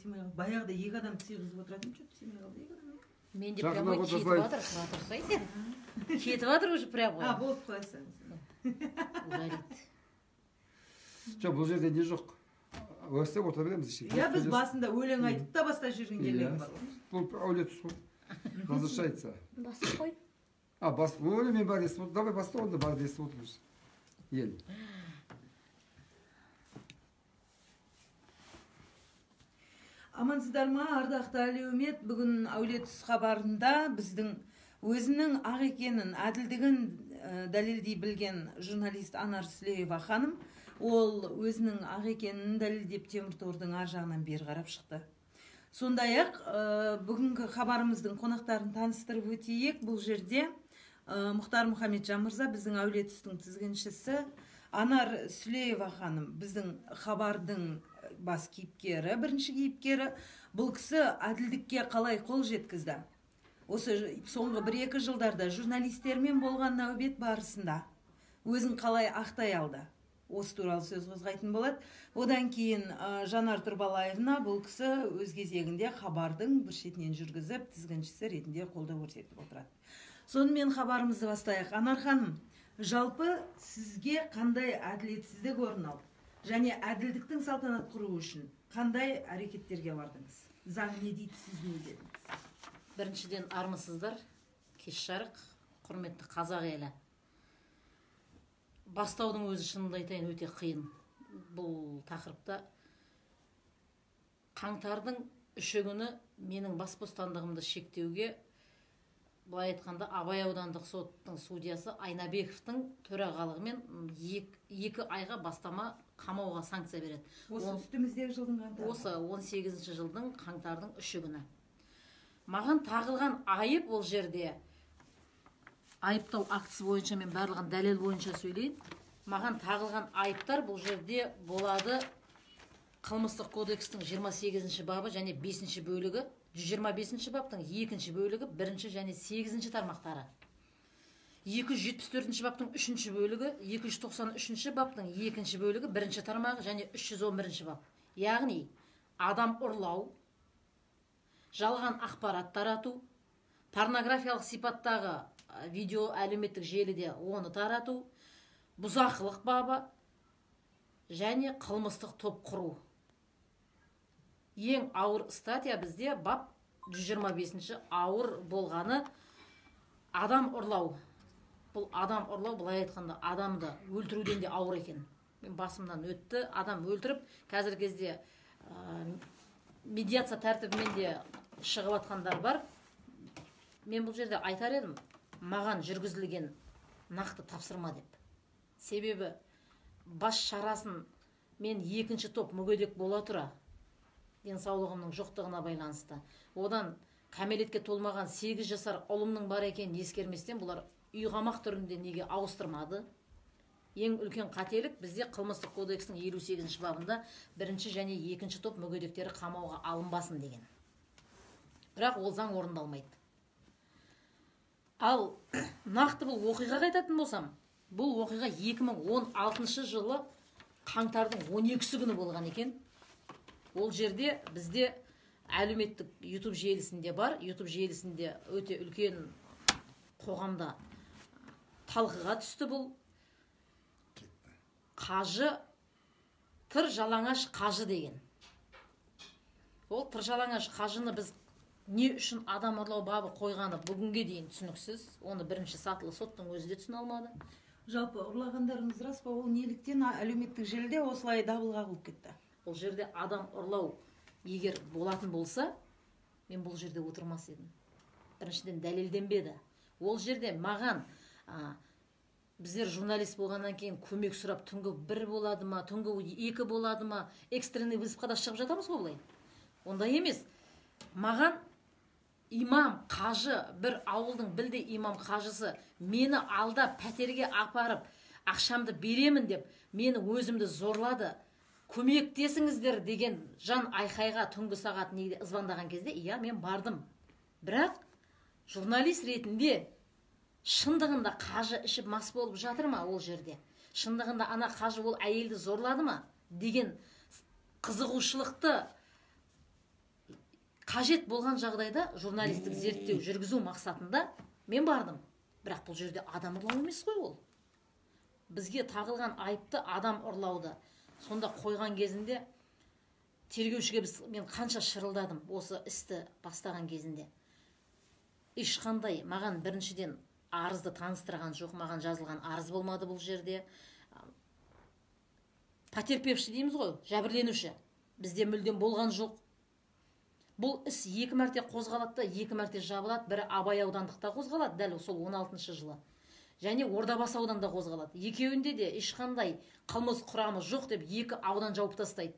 сыймай қалды. Баяғыда екі адам сыйғызып отыратын что-то сыймай қалды екі адам. Менде прямо кетіп жатыр, тұрсай сен. Кетіп жатыр уже прямо. Болып қойсаң. Ударит. Жоқ, бұл жерде не жоқ. Өстіп отыра береміз ішке. Я біз басында өлең айтып та бастап жүрген жерлерім бар. Бұл әулие тұс қой. Возвращается. Басып қой. Өлі мен бар естіп отыр. Давай баста онда бар естіп отырмыз. Ел. Амансыздар ма, ардақты әлеумет, бүгін әулие тұс хабарында біздің өзінің ақ екенін, әділдігін дәлелдей білген журналист Анар Сүлеева ханым, ол өзінің ақ екенін дәлелдеп Теміртордың ар жағынан бері қарап шықты. Сондай-ақ бүгінгі хабарымыздың қонақтарын таныстырып өтейік. Бұл жерде Мұхтар Мұхамеджан мырза, біздің әулие тұстың тізгіншісі, Анар Сүлеева ханым, біздің хабардың бас кейіпкері, бірінші кейіпкері. Бұл кісі әділдікке қалай қол жеткізді? Осы соңғы 1-2 жылдарда журналистермен болған нәубет барысында өзін қалай ақтай алды? Осы туралы сөз қозғайтын болады. Одан кейін Жанар Тұрбалаевна бұл кісі өз кезегінде хабардың бір шетінен жүргізіп, тізгіншісі ретінде қолдау көрсетіп отырады. Сонымен хабарымызды бастайық. Анар ханым, жалпы сізге қандай әділетсіздік орын алды? Және әділдіктің салтанат құру үшін қандай әрекеттерге бардыңыз? Заң не дейді, сіз не дедіңіз? Біріншіден армысыздар, кеш жарық, құрметті қазақ елі. Бастаудың өзі шынымды айтайын өте қиын. Бұл тақырыпта қаңтардың 3 күні менің бас бостандығымды шектеуге, былай айтқанда Абай аудандық соттың судьясы Айнабековтың төрағалығымен 2 айға бастама қамауға санкция береді. Осы үстіміздегі жылдың қаңтары? Осы 18 жылдың қаңтардың 3 күні. Маған тағылған айып ол жерде, айыптау актісі бойынша мен барлығын дәлел бойынша сөйлейін. Маған тағылған айыптар бұл жерде болады қылмыстық кодекстің 28 бабы және 5 бөлігі, 125 баптың 2 бөлігі, 1 және 8 тармақтары. 274 баптың 3 бөлігі, 293 баптың 2 бөлігі, 1 тармағы және 311 бап. Яғни, адам ұрлау, жалған ақпарат тарату, порнографиялық сипаттағы видео әлеуметтік желіде оны тарату, бұзақылық бабы және қылмыстық топ құру. Ең ауыр статья бізде бап 125 ауыр болғаны адам ұрлау. Бұл адам ұрлау, былай айтқанда адамды өлтіруден де ауыр екен. Мен басымнан өтті, адам өлтіріп, қазір кезде медиация тәртібімен де шығып атқандар бар. Мен бұл жерде айтар едім, маған жүргізілген нақты тапсырма деп. Себебі бас шарасын мен 2 топ мүгедек бола тұра, денсаулығымның жоқтығына байланысты. Одан кәмелетке толмаған 8 жасар ұлымның бар екенін ескерместен бұлар үй қамақ түрінде неге ауыстырмады? Ең үлкен қателік бізде қылмыстық кодекстің 58 бабында 1 және 2 топ мүгедектері қамауға алынбасын деген. Бірақ ол заң орындалмайды. Ал нақты бұл оқиғаға айтатын болсам, бұл оқиға 2016 жылы қаңтардың 12 күні болған екен. Ол жерде бізде әлеуметтік YouTube желісінде бар. YouTube желісінде өте үлкен қоғамда талқыға түсті бұл. Қажы, тыр жалаңаш қажы деген. Ол тыр жалаңаш қажыны біз не үшін адам ұрлау бабы қойғаны бүгінге дейін түсініксіз. Оны бірінші сатылы соттың өзі де түсіне алмады. Жалпы ұрлағандарыңыз рас па? Ол неліктен әлеуметтік желіде осылай дабыл қағылып кетті? Бұл жерде адам ұрлау егер болатын болса, мен бұл жерде отырмас едім. Біріншіден дәлелденбеді. Ол жерде маған біздер журналист болғаннан кейін көмек сұрап, түнгі 1 болады ма, түнгі 2 болады ма, экстренный вызовқа да шығып жатамыз ғой былай. Ондай емес. Маған имам қажы, бір ауылдың білді имам қажысы мені алда пәтерге апарып, ақшамды беремін деп, мені өзімді зорлады. Көмектесіңіздер деген жан айқайға түнгі сағат звондаған кезде, иә, мен бардым. Бірақ журналист ретінде шындығында қажы ішіп мас болып жатыр ма ол жерде? Шындығында ана қажы ол әйелді зорлады ма деген қызығушылықты қажет болған жағдайда журналистік зерттеу жүргізу мақсатында мен бардым. Бірақ бұл жерде адам ұрлау емес қой ол. Бізге тағылған айыпты адам ұрлауды. Сонда қойған кезінде тергеушіге мен қанша шырылдадым осы істі бастаған кезінде. Ешқандай маған біріншіден арызды таныстырған жоқ, маған жазылған арыз болмады бұл жерде. Потерпевші дейміз ғой, жәбірленуші. Бізде мүлдем болған жоқ. Бұл іс 2 мәрте қозғалады, 2 мәрте жабылады. Бірі Абай аудандықта қозғалады, дәл сол 16 жылы. Және Ордабасы ауданда қозғалады. Екеуінде де ешқандай қылмыс құрамы жоқ деп 2 аудан жауып тастайды.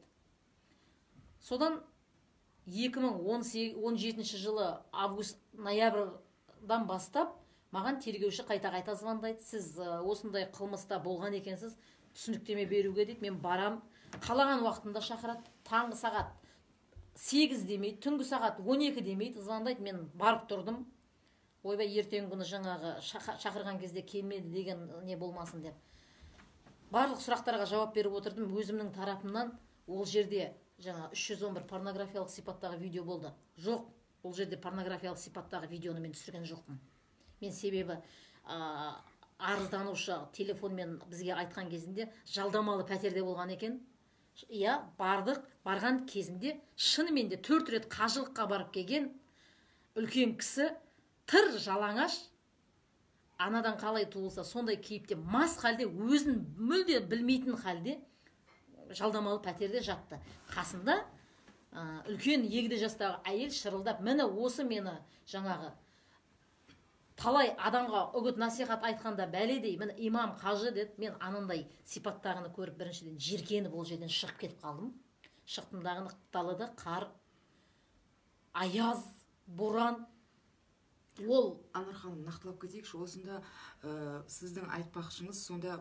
Содан 2017 жылы август-ноябрьдан бастап маған тергеуші қайта звондайды. Сіз осындай қылмыста болған екенсіз, түсініктеме беруге дейді. Мен барам, қалаған уақытында шақырады. Таңғы сағат 8 демейді, түнгі сағат 12 демейді, звондайды. Мен барып тұрдым. Ойбай, ертеңгі күні жаңағы шақырған кезде келмеді деген не болмасын деп. Барлық сұрақтарға жауап беріп отырдым. Өзімнің тарапымнан ол жерде жаңа 311 порнографиялық сипаттағы видео болды. Жоқ, ол жерде порнографиялық сипаттағы видеоны мен түсірген жоқпын. Мен себебі арызданушы телефонмен бізге айтқан кезінде жалдамалы пәтерде болған екен. Иә, барған кезінде шынымен де 4 рет қажылыққа барып келген үлкен кісі тыр жалаңаш, анадан қалай туылса сондай кейіпте мас халде, өзін мүлде білмейтін халде жалдамалы пәтерде жатты. Қасында үлкен егде жастағы әйел шырылдап, мені осы мені жаңағы талай адамға үгіт насихат айтқанда бәледей, мені имам қажы деді. Мен анандай сипаттағыны көріп біріншіден жеркеніп ол жерден шығып кетіп қалдым. Шықтымдағыны далада қар, аяз, боран. Ол Анар ханым, нақтылап кетейікші, осында сіздің айтпақшыңыз, сонда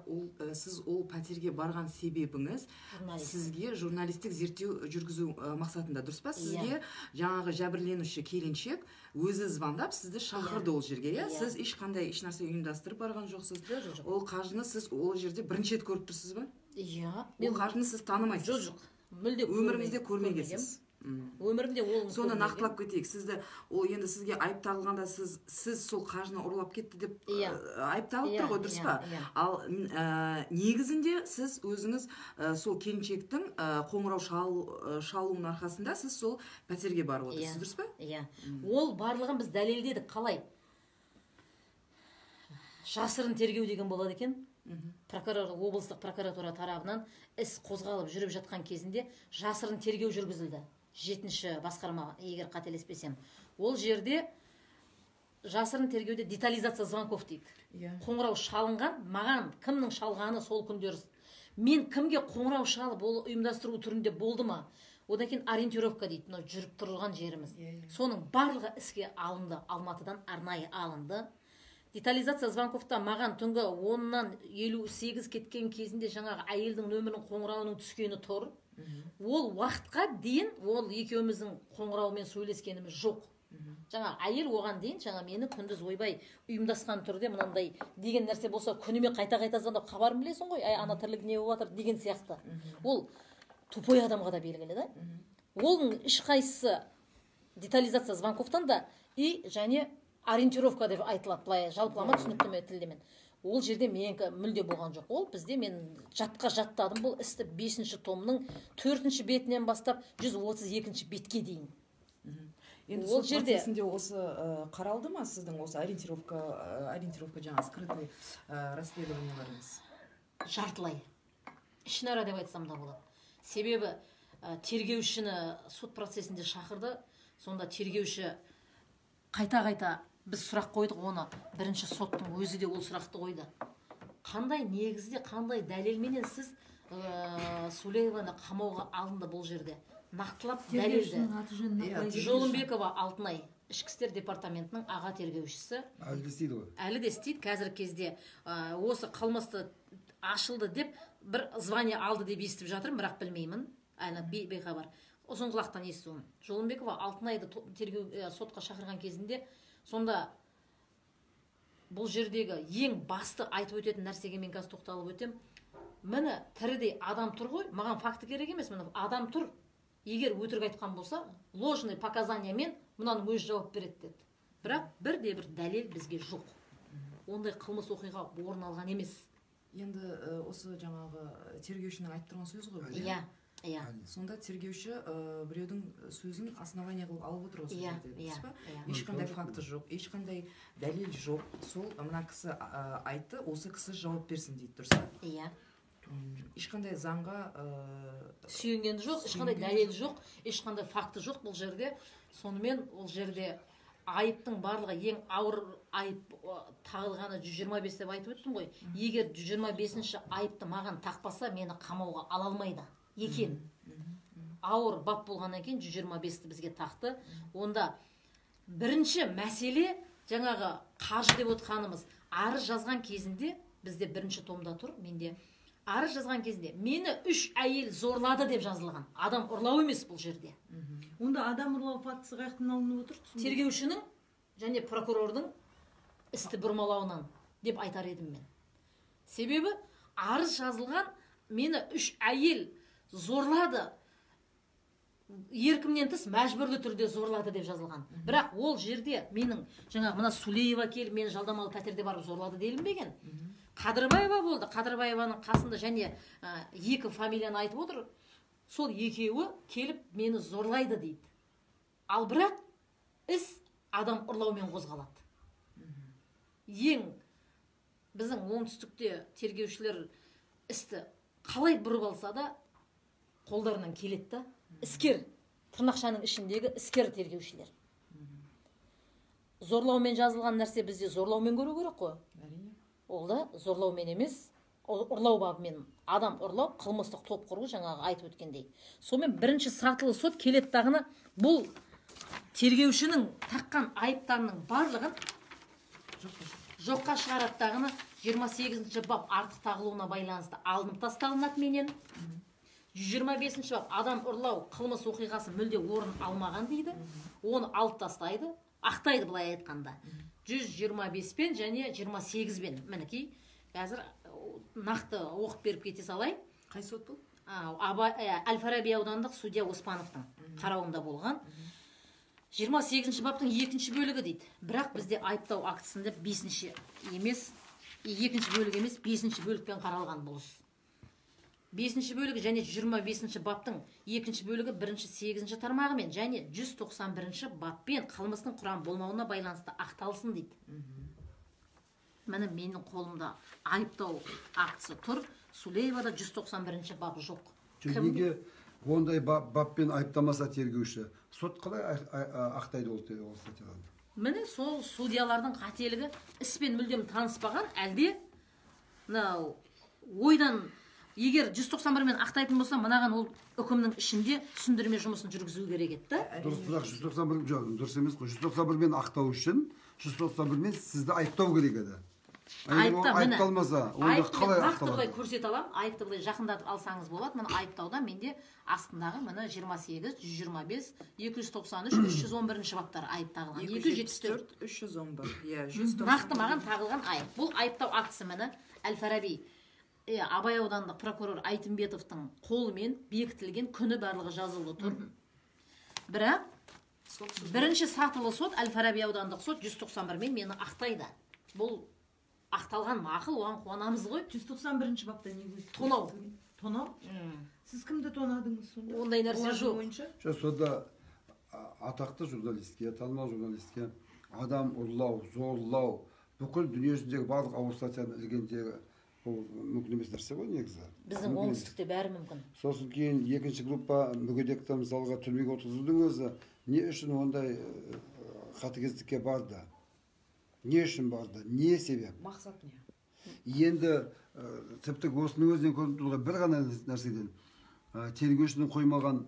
сіз ол пәтерге барған себебіңіз сізге журналистік зерттеу жүргізу мақсатында, дұрыс па? Сізге жаңағы жәбірленуші келіншек өзі звондап сізді шақырды ол жерге, иә? Сіз ешқандай ешнәрсе ұйымдастырып барған жоқсыз. Ол қажыны сіз ол жерде бірінші рет көріп тұрсыз ба? Иә. Ол қажыны сіз танымайсыз? Жоқ, мүлде өміріңізде көрмегенсіз. Өмірімде ол соны нақтылап кетейік. Сізді ол енді сізге айып тағылғанда сіз сол қажыны ұрлап кетті деп айып тағылып тұр ғой, дұрыс па? Ал негізінде сіз өзіңіз сол келіншектің қоңырау шалуының арқасында сіз сол пәтерге барып отырсыз, дұрыс па? Иә. Ол барлығын біз дәлелдедік. Қалай? Жасырын тергеу деген болады екен. Облыстық прокуратура тарабынан іс қозғалып жүріп жатқан кезінде жасырын тергеу жүргізілді. 7-ші басқарма, егер қателеспесем. Ол жерде жасырын тергеуде детализация звонков дейді. Қоңырау шалынған, маған кімнің шалғаны сол күндер. Мен кімге қоңырау шалып, ол ұйымдастыру түрінде болды ма? Одан кейін ориентировка дейді, жүріп тұрған жеріміз. Соның барлығы іске алынды, Алматыдан арнайы алынды. Детализация звонковта маған түнгі 10-нан 58 кеткен кезінде жаңағы әйелдің нөмірінің қоңырауының түскені тұр. Ол уақытқа дейін ол екеуміздің қоңыраумен сөйлескеніміз жоқ. Жаңа әйел оған дейін жаңа мені күндіз ойбай ұйымдасқан түрде мынандай деген нәрсе болса күніме қайта звондап, хабарын білесің ғой, ана тірлік не болып жатыр деген сияқты. Ол тупой адамға да белгілі да. Оның ешқайсысы детализация звонковтан да и және ориентировка деп айтылады, былай жалпылама түсініктеме тілдемен. Ол жерде менікі мүлде болған жоқ. Ол бізде мен жаттадым бұл істі 5-ші томның 4-ші бетінен бастап 132-ші бетке дейін. Енді сол процесінде осы қаралды ма сіздің осы ориентировка жаңа скрытый расследованияларыңыз? Жартылай. Ішінара деп айтсам да болады. Себебі тергеушіні сот процесінде шақырды. Сонда тергеуші қайта біз сұрақ қойдық, оны бірінші соттың өзі де ол сұрақты қойды. Қандай негізде, қандай дәлелменен сіз Сулееваны қамауға алынды бұл жерде? Нақтылап дәлелді. Жолымбекова Алтынай, Ішкі істер департаментінің аға тергеушісі. Әлі де істейді ғой? Әлі де істейді. Қазіргі кезде осы қылмысты ашылды деп бір звание алды деп естіп жатырмын, бірақ білмеймін. Әлі бейхабар. Ұзын құлақтан естуім. Жолымбекова Алтынайды сотқа шақырған кезінде сонда бұл жердегі ең басты айтып өтетін нәрсеге мен қазір тоқталып өтем. Міне тірідей адам тұр ғой, маған факті керек емес, міне адам тұр. егер өтірік айтқан болса, ложный показаниямен мынаның өзі жауап береді деді. Бірақ бірде бір дәлел бізге жоқ. Ондай қылмыс оқиға орын алған емес. Енді осы жаңағы тергеушінің айтып тұрған сөз ғой. Иә. Сонда тергеуші біреудің сөзін основание қылып алып отыр осы жерде, дұрыс па? Иә. Ешқандай факті жоқ, ешқандай дәлел жоқ. Сол мына кісі айтты, осы кісі жауап берсін дейді, дұрыс па? Иә. Ешқандай заңға Сүйенген жоқ, ешқандай дәлел жоқ, ешқандай факті жоқ бұл жерде. Сонымен ол жерде айыптың барлығы ең ауыр айып тағылғаны 125 деп айтып өттім ғой. Егер 125-ші айыпты маған тақпаса, мені қамауға ала алмайды екен. Ауыр бап болғаннан кейін 125-ті бізге тақты. Онда бірінші мәселе жаңағы қажы деп отқанымыз, арыз жазған кезінде бізде бірінші томда тұр, менде арыз жазған кезінде мені 3 әйел зорлады деп жазылған. Адам ұрлау емес бұл жерде. Онда адам ұрлау фактісі қаяқтан алынып отыр? Тергеушінің және прокурордың істі бұрмалауынан деп айтар едім мен. Себебі арыз жазылған, мені 3 әйел зорлады, еркімнен тыс мәжбүрлі түрде зорлады деп жазылған. Бірақ ол жерде менің жаңа мына Сулеева келіп мені жалдамалы пәтерде барып зорлады делінбеген. Қадырбаева болды. Қадырбаеваның қасында және 2 фамилияны айтып отыр. Сол екеуі келіп мені зорлайды дейді. Ал бірақ іс адам ұрлаумен қозғалады. Ең біздің оңтүстікте тергеушілер істі қалай бұрып алса да қолдарынан келеді да. Іскер, тырнақшаның ішіндегі іскер тергеушілер. Зорлаумен жазылған нәрсе бізде зорлаумен көру керек қой. Ол да зорлаумен емес, ұрлау бабымен. Адам ұрлау, қылмыстық топ құру, жаңағы айтып өткендей. Сонымен бірінші сатылы сот келеді дағыны, бұл тергеушінің таққан айыптарының барлығын жоққа шығарады дағыны 28-ші бап артық тағылуына байланысты алынып тасталынады менен. 125-ші бап адам ұрлау қылмыс оқиғасы мүлде орын алмаған дейді. Оны алып тастайды, ақтайды былай айтқанда. 125 және 28-бен. Мінекей, қазір нақты оқып беріп кете салайын. Қай сот бұл? Әл-Фараби аудандық судья Оспановтың қарауында болған. 28-ші баптың 2-ші бөлігі дейді. Бірақ бізде айыптау актісінде 5-ші емес, 2-ші бөлігі емес, 5-ші бөлікпен қаралған бұл іс. 5-ші бөлігі және 25-ші баптың 2-ші бөлігі 1-8-ші тармағымен және 191-ші баппен қылмыстың құрам болмауына байланысты ақталсын дейді. Міне менің қолымда айыптау актісі тұр. Сулеевада 191-ші бап жоқ. Неге ондай баппен айыптамаса тергеуші? Сот қалай ақтайды ол статьядан? Міне сол судьялардың қателігі, іспен мүлдем таныспаған, әлде ойдан егер 191-мен ақтайтын болса, мынаған ол үкімнің ішінде түсіндірме жұмысын жүргізу керек еді. Дұрыс, бірақ 191 жоқ, дұрыс емес қой. 191-мен ақтау үшін 191-мен сізді айыптау керек еді. Айыпталмаса, онда қалай ақталады? Нақты былай көрсете алам, айыпты былай жақындатып алсаңыз болады. Мына айыптауда менде астындағы мына 28, 125, 293, 311-ші баптар айып тағылған. 274, 311. Нақты маған тағылған айып. Бұл айыптау актісі мені Әл-Фараби Абай аудандық прокурор Айтымбетовтың қолымен бекітілген күні барлығы жазылды тұр. Бірақ бірінші сатылы сот Әл-Фараби аудандық сот 191-мен мені ақтайды. Бұл ақталған мақыл, оған қуанамыз ғой. 191-ші бапта не көз? Тонау. Тонау? Сіз кімді тонадыңыз сонда? Ондай нәрсе жоқ. Сонда атақты журналистке, танымал журналистке адам ұрлау, зорлау, бүкіл дүниежүзіндегі барлық ауыр статьяны ілгендегі бұл мүмкін емес нәрсе ғой негізі. Біздің оңтүстікте бәрі мүмкін. Сосын кейін 2-ші группа мүгедекті мысалға түрмеге отырғызудың өзі не үшін ондай қатыгездікке барды? Не үшін барды? Не себеп? Мақсат не? Енді тіпті осының өзінен көрініп тұрған бір ғана нәрседен тергеушінің қоймаған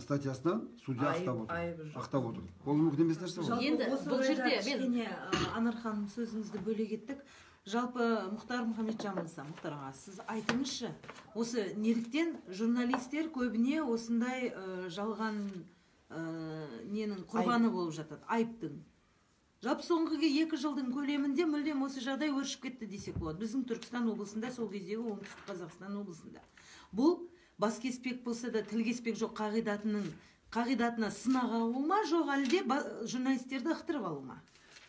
статьясынан судья ақтап отыр. Ол мүмкін емес нәрсе ғой. Енді бұл жерде мен Анар ханым сөзіңізді бөле кеттік. Жалпы Мұхтар Мұхамеджан мырза, Мұхтар аға, сіз айтыңызшы, осы неліктен журналистер көбіне осындай жалған ненің құрбаны болып жатады, айыптың? Жалпы соңғы 2 жылдың көлемінде мүлдем осы жағдай өршіп кетті десек болады. Біздің Түркістан облысында, сол кездегі оңтүстік Қазақстан облысында. Бұл бас кеспек болса да тіл кеспек жоқ қағидатына сынақ алу ма, жоқ әлде журналистерді ықтырып алу ма?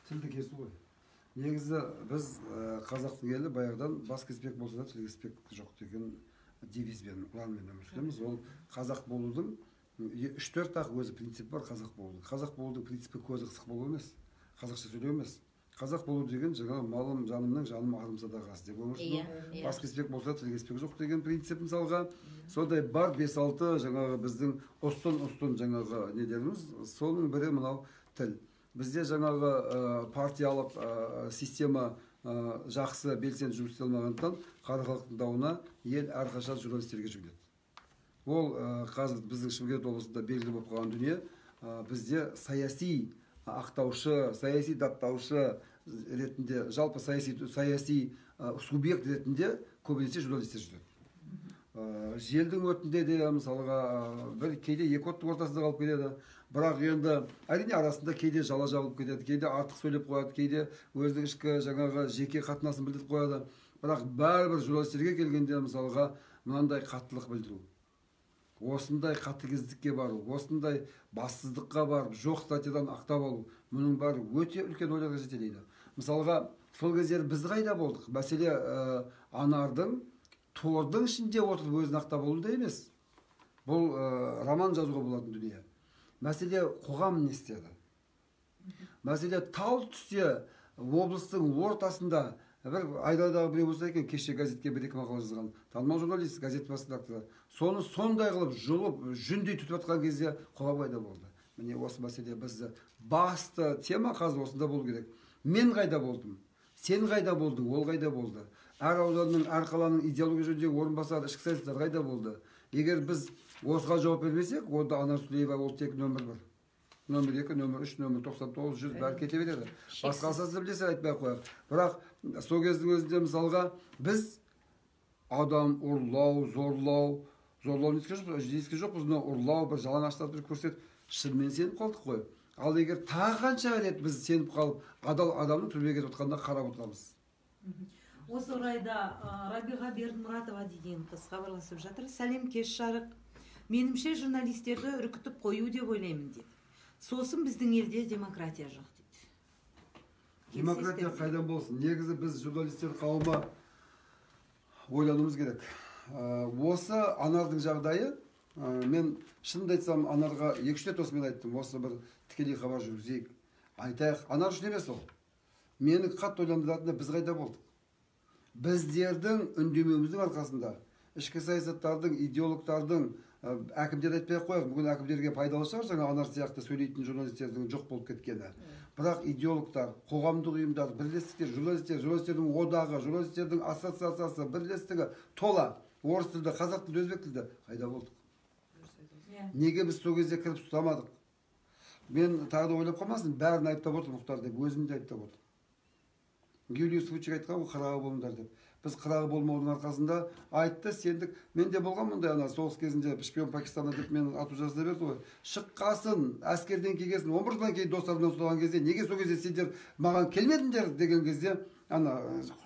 Тілді кесу ғой. Негізі біз қазақтың елі баяғыдан бас кеспек болса да тіл кеспек жоқ деген девизбен, ұранмен өмір сүреміз. Ол қазақ болудың 3-4 ақ өзі принцип бар қазақ болудың. Қазақ болудың принципі көзі қысық болу емес, қазақша сөйлеу емес. Қазақ болу деген жаңағы малым жанымның жаным арым садағасы деп өмір сүру. Бас кеспек болса тіл кеспек жоқ деген принцип мысалға. Сондай бар 5-6 жаңағы біздің ұстын жаңағы не деріміз, соның бірі мынау тіл. Бізде жаңағы партиялық система жақсы белсенді жұмыс істей алмағандықтан қара халықтың дауына ел әрқашан журналистерге жүгінеді. Ол қазір біздің Шымкент облысында белгілі болып қалған дүние. Бізде саяси ақтаушы, саяси даттаушы ретінде, жалпы саяси субъект ретінде көбінесе журналистер жүреді. Желдің өтінде де мысалға бір кейде екі оттың ортасында қалып кетеді. Бірақ енді әрине арасында кейде жала жабылып кетеді, кейде артық сөйлеп қояды, кейде өзінің ішкі жаңағы жеке қатынасын білдіріп қояды. Бірақ бәрібір журналистерге келгенде мысалға мынандай қаттылық білдіру, осындай қатыгездікке бару, осындай бассыздыққа барып, жоқ статьядан ақтап алу, мұның бәрі өте үлкен ойларға жетелейді. Мысалға, сол кездері біз қайда болдық? Мәселе Анардың тордың ішінде отырып өзін ақтап алуда емес. Бұл роман жазуға болатын дүние. Мәселе қоғам не істеді? Мәселе тал түсте облыстың ортасында бір айдадағы біреу болса екен, кеше газетке 1-2 мақала жазған танымал журналист, газет бас редакторы, соны сондай қылып жұлып жүндей түтіп жатқан кезде қоғам қайда болды? Міне осы мәселе бізді басты тема қазір осында болу керек. Мен қайда болдым? Сен қайда болдың? Ол қайда болды? Әр ауданның, әр қаланың идеология жөніндегі орынбасары, ішкі саясаттар қайда болды? Егер біз осыға жауап бермесек, онда Анар Сүлеева ол тек нөмір 1, нөмір 2, нөмір 3, нөмір 99, 100 бәрі кете береді. Басқасы білесіз айтпай қояйық. Бірақ сол кездің өзінде мысалға біз адам ұрлау, зорлау неске жоқ, біздің ұрлау, бір жалаңаштарды көрсетіп, шынымен сеніп қалдық қой. Ал егер тағы қанша рет біз сеніп қалып, адал адамның түрмеге кетіп отқанда қарап отырамыз. Осы орайда Рабиға Бердімұратова деген қыз хабарласып жатыр. Сәлем, кеш жарық. Менімше журналистерді үркітіп қою деп ойлаймын дейді. Сосын біздің елде демократия жоқ дейді. Демократия қайдан болсын? Негізі біз журналистер қауымы ойлануымыз керек. Осы Анардың жағдайы, мен шынымды айтсам, Анарға 2-3 рет осымен айттым. Осы бір тікелей хабар жүргізейік. Айтайық, Анар үшін емес ол. Мені қатты ойландыратыны біз қайда болдық? Біздердің үндемеуіміздің арқасында ішкі саясаттардың, идеологтардың, әкімдер айтпай қояйық, бүгін әкімдерге пайдалы шығар жаңа Анар сияқты сөйлейтін журналистердің жоқ болып кеткені. Бірақ идеологтар, қоғамдық ұйымдар, бірлестіктер, журналистердің одағы, журналистердің ассоциациясы, бірлестігі тола, орыс тілді, қазақ тілді, өзбек тілді қайда болдық? Неге біз сол кезде кіріп ұстамадық? Мен тағы да ойлап қалмасын, бәрін айыптап отыр Мұхтар деп, өзімді айыптап отыр. Георгий Сучик айтқан ғой, қырағы болыңдар деп. Біз қырағы болмаудың арқасында айтты, сендік. Менде болған мұндай ана соғыс кезінде шпион Пакистанда деп мен ату жаза берді ғой. Шыққасын, әскерден келгесін, 11 жылдан кейін достарымнан сұраған кезде, неге сол кезде сендер маған келмедіңдер деген кезде, ана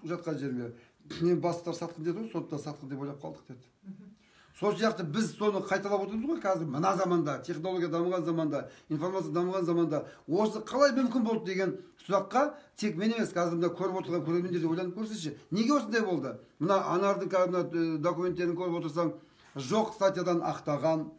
жатқан жерге мен бастықтар сатқын деді ғой, сондықтан сатқын деп ойлап қалдық деді. Сол сияқты біз соны қайталап отырмыз ғой қазір мына заманда, технология дамыған заманда, информация дамыған заманда, осы қалай мүмкін болды деген сұраққа тек мен емес, қазір мына көріп отырған көрермендер де ойланып көрсінші. Неге осындай болды? Мына Анардың документтерін көріп отырсаң, жоқ статьядан ақтаған,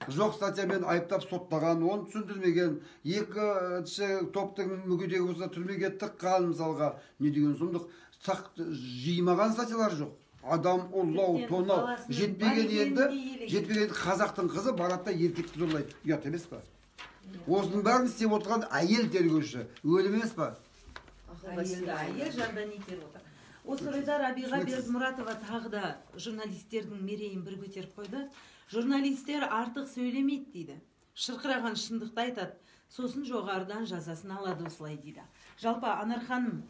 жоқ статьямен айыптап соттаған, оны түсіндірмеген, екінші топтың мүгедегі болса түрмеге тыққан мысалға, не деген сұмдық, жимаған статьялар жоқ. Адам ұрлау, тонау, жетпеген қазақтың қызы баратта еркекті зорлайды. Ұят емес па? Осының бәрін істеп отырған әйел тергеуші, өлім емес па? Әйел жандан етер отыр. Осы орайда Рабиға Бердімұратова тағы да журналистердің мерейін бір көтеріп қойды. Журналистер артық сөйлемейді дейді. Шырқыраған шындықты айтады, сосын жоғарыдан жазасын алады осылай дейді. Жалпы Анар ханым,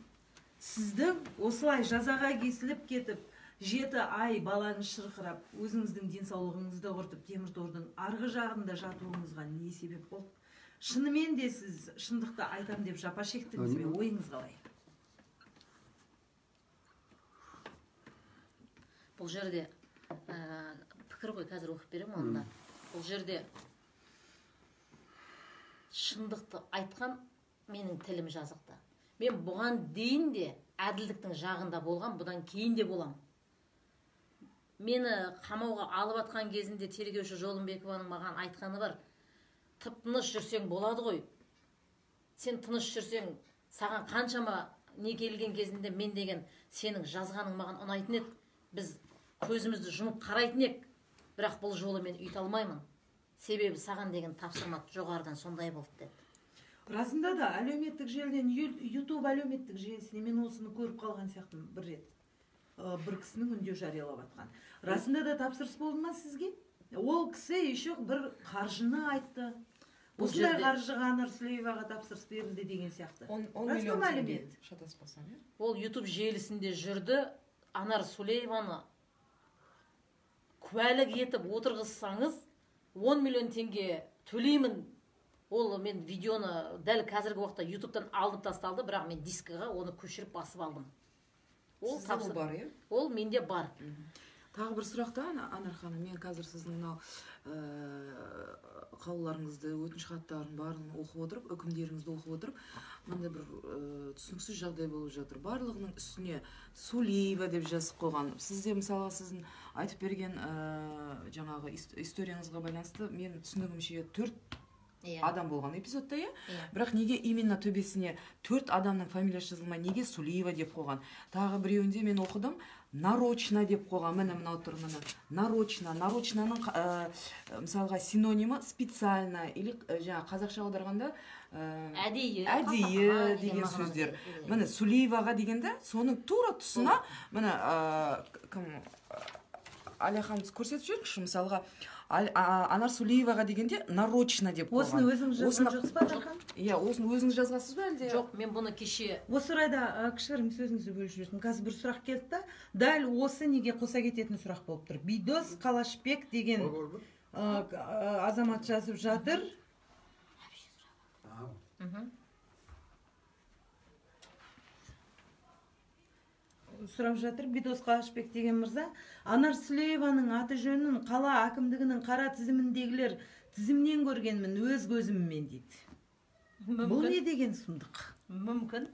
сізді осылай жазаға кесіліп кетіп, 7 ай балаңыз шырқырап, өзіңіздің денсаулығыңызды құртып, темір тордың арғы жағында жатуыңызға не себеп болды? Шынымен де сіз шындықты айтам деп жапа шектіңіз бе? Ойыңыз қалай? Бұл жерде пікір ғой, қазір оқып беремін онда. Бұл жерде шындықты айтқан менің тілім жазықты. Мен бұған дейін де әділдіктің жағында болған, бұдан кейін де болам. Мені қамауға алып атқан кезінде тергеуші Жолымбекованың маған айтқаны бар. Тып-тыныш жүрсең болады ғой. Сен тыныш жүрсең, саған қаншама не келген кезінде мен деген сенің жазғаның маған ұнайтын еді. Біз көзімізді жұмып қарайтын ек. Бірақ бұл жолы мен үйт алмаймын. Себебі саған деген тапсырма жоғарыдан сондай болды деді. Расында да әлеуметтік желіден, YouTube әлеуметтік желісіне мен осыны көріп қалған сияқтымын бір рет. Бір кісінің үндеу жариялап атқан. Расында да тапсырыс болды ма сізге? Ол кісі еще бір қаржыны айтты. Осындай қаржыға Анар Сүлееваға тапсырыс берілді деген сияқты. 10 миллион теңге, шатаспасам, иә? Ол YouTube желісінде жүрді. Анар Сүлееваны куәлік етіп отырғызсаңыз 10 миллион теңге төлеймін. Ол мен видеоны дәл қазіргі уақытта YouTube'дан алынып тасталды, бірақ мен дискіға оны көшіріп басып алдым. Ол Сізде бар, иә? Ол менде бар. Тағы бір сұрақта, Анар ханым, мен қазір сіздің мынау қаулыларыңызды, өтініш хаттарын барын оқып отырып, үкімдеріңізді оқып отырып, мынандай бір түсініксіз жағдай болып жатыр. Барлығының үстіне Сүлеева деп жазып қойған. Сізде мысалға сіздің айтып берген жаңағы историяңызға байланысты мен түсінігімше 4 адам болған эпизодта, иә? Бірақ неге именно төбесіне 4 адамның фамилиясы жазылмай, неге Сүлеева деп қойған? Тағы біреуінде мен оқыдым, нарочно деп қойған. Міне мынау тұр, міне. Нарочно. Нарочноның мысалға синонимі специально или жаңа қазақша аударғанда әдейі деген сөздер. Міне Сүлееваға дегенде соның тура тұсына міне кім Аляханымыз көрсетіп жүріңізші, мысалға Анар Сүлееваға дегенде нарочно деп қойған. Осыны өзіңіз жазған жоқсыз ба, Дархан? Иә, осыны өзіңіз жазғансыз ба әлде? Жоқ, мен бұны кеше. Осы орайда кішігірім сөзіңізді бөліп жібердім. Қазір бір сұрақ келді да, дәл осы неге қоса кететін сұрақ болып тұр. Бидос Қалашбек деген азамат жазып жатыр. Сұрап жатыр, Бидос Қалашбек деген мырза, Анар Сүлееваның аты жөнін қала әкімдігінің қара тізіміндегілер тізімнен көргенмін өз көзіммен дейді. Бұл не деген сұмдық? Мүмкін.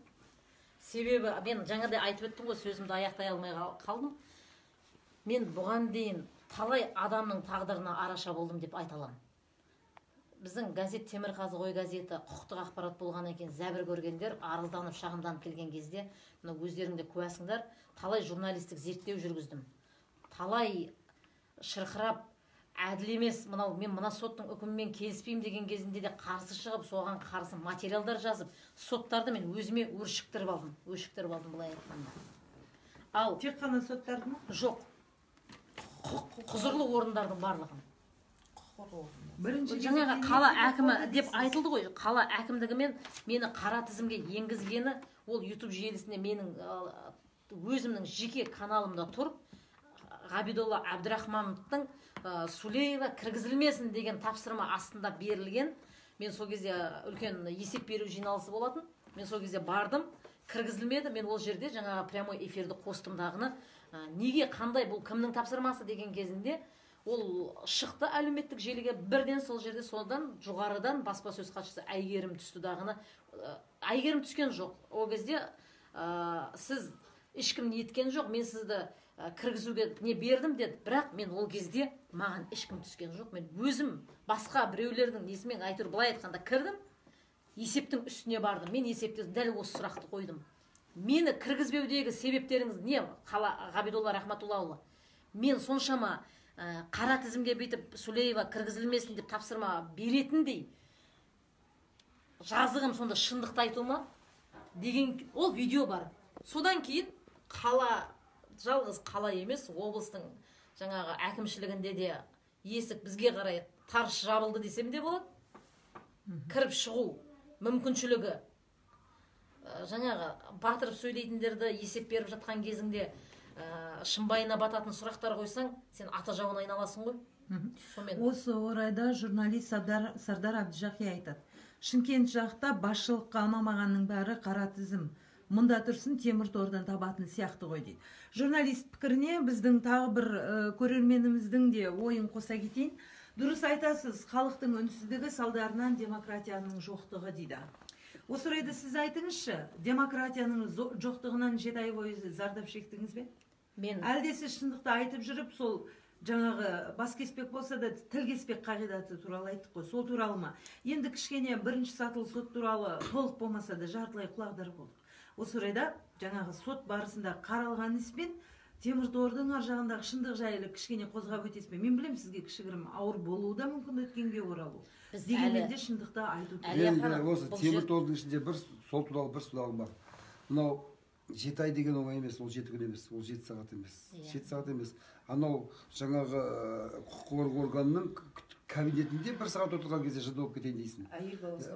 Себебі мен жаңадай айтып өттім ғой, сөзімді аяқтай алмай қалдым. Мен бұған дейін талай адамның тағдырына араша болдым деп айта аламын. Біздің газет Темірқазы ғой газеті құқықтық ақпарат болған екен, зәбір көргендер арызданып шағымданып келген кезде, мына өздеріңде куәсіңдер, талай журналистік зерттеу жүргіздім. Талай шырқырап, әділ емес, мынау мен мына соттың үкімімен келіспеймін деген кезінде де қарсы шығып, соған қарсы материалдар жазып, соттарды мен өзіме өшіктіріп алдым былай айтқанда. Ал тек қана соттарды ма? Жоқ. Құзырлы орындардың барлығын. Жаңағы қала әкімі деп айтылды ғой, қала әкімдігімен мені қара тізімге енгізгені, ол YouTube желісінде менің өзімнің жеке каналымда тұрып, Ғабидолла Әбдірахмановтың Сүлеева кіргізілмесін деген тапсырма астында берілген. Мен сол кезде үлкен есеп беру жиналысы болатын. Мен сол кезде бардым, кіргізілмеді. Мен ол жерде жаңағы прямой эфирді қостым дағыны. Неге, қандай, бұл кімнің тапсырмасы деген кезінде ол шықты әлеуметтік желіге, бірден сол жерде содан жоғарыдан баспасөз хатшысы Әйгерім түсті дағыны. Әйгерім түскен жоқ. Ол кезде сіз ешкім неткен жоқ, мен сізді кіргізуге не бердім деді, бірақ мен ол кезде маған ешкім түскен жоқ. Мен өзім басқа біреулердің несімен айтыр былай айтқанда кірдім, есептің үстіне бардым. Мен есепте дәл осы сұрақты қойдым. Мені кіргізбеудегі себептеріңіз не, Ғабидолла Рахматуллаұлы? Мен соншама қара тізімге бүйтіп Сүлеева кіргізілмесін деп тапсырма беретіндей жазығым сонда шындықты айтуыма деген ол видео бар. Содан кейін жалғыз қала емес, облыстың жаңағы әкімшілігінде де есік бізге қарай тарс жабылды десем де болады. Кіріп шығу мүмкіншілігі. Жаңағы батырып сөйлейтіндерді есеп беріп жатқан кезіңде шымбайына бататын сұрақтар қойсаң, сен ата жауын айналасың ғой. Осы орайда журналист Сардар Әбдіжақи айтады. Шымкент жақта басшылыққа ұнамағанның бәрі қара тізім. мында тұрсын темір тордан табатын сияқты ғой дейді. Журналист пікіріне біздің тағы бір көрерменіміздің де ойын қоса кетейін. Дұрыс айтасыз, халықтың үнсіздігі салдарынан демократияның жоқтығы дейді. Осы орайда сіз айтыңызшы, демократияның жоқтығынан 7 ай бойы зардап шектіңіз бе? Мен Әлде сіз шындықты айтып жүріп, сол жаңағы бас кеспек болса да тіл кеспек қағидаты туралы айттық қой, сол туралы ма? Енді кішкене бірінші сатылы сот туралы толық болмаса да жартылай құлағдар болдық. Осы орайда жаңағы сот барысында қаралған іспен темір тордың ар жағындағы шындық жайлы кішкене қозғап өтесіз бе? Мен білем, сізге кішігірім ауыр болуы да мүмкін өткенге оралу. Дегенмен де шындықты айту керек. Енді осы темір тордың ішінде сол туралы бір сұрағым бар. Мынау 7 ай деген оңай емес, ол 7 күн емес, ол 7 сағат емес. 7 сағат емес. Анау жаңағы құқық қорғау органының кабинетінде 1 сағат отырған кезде жынды болып кетейін дейсің.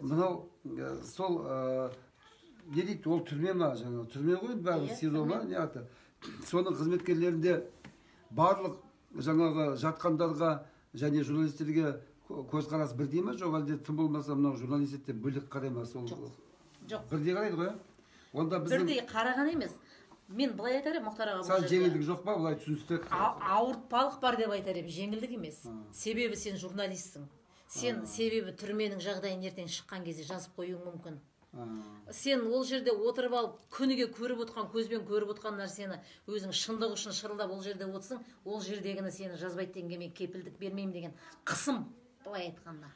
Мынау сол не дейді, ол түрме ма, жаңағы түрме ғой, бәрі СИЗО ма, не аты. Соның қызметкерлерінде барлық жаңағы жатқандарға және журналистерге көзқарас бірдей ма, жоқ әлде тым болмаса мынау журналистер бөлек қарай ма? Сол жоқ. Бірдей қарайды ғой. Онда біздің бірдей қараған емес. Мен былай айтар едім, Мұхтар аға, сен жеңілдік жоқ па, былай түсіністік? Ауыртпалық бар деп айтар едім, жеңілдік емес. Себебі сен журналистсің. Сен себебі түрменің жағдайын ертең шыққан кезде жазып қоюың мүмкін. Сен ол жерде отырып алып, күніге көріп отқан, көзбен көріп отқан нәрсені өзің шындық үшін шырылдап ол жерде отырсың, ол жердегіні сені жазбайды дегенге мен кепілдік бермеймін деген қысым, былай айтқанда.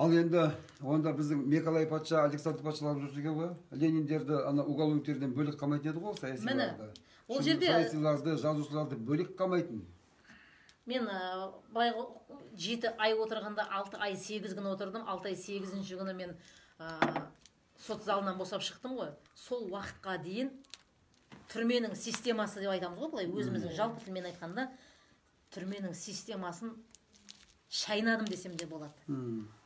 Ал енді онда біздің Мекалай патша, Александр патшаларымыз жүрсе екен ғой, Лениндерді ана уголовниктерден бөлек қамайтын еді ғой, саясиларды. Ол жерде саясиларды, жазушыларды бөлек қамайтын. Мен 7 ай отырғанда 6 ай 8 күн отырдым. 6 ай 8-ші күні мен сот залынан босап шықтым ғой. Сол уақытқа дейін түрменің системасы деп айтамыз ғой, былай өзіміздің жалпы тілмен айтқанда түрменің системасын шайнадым десем де болады.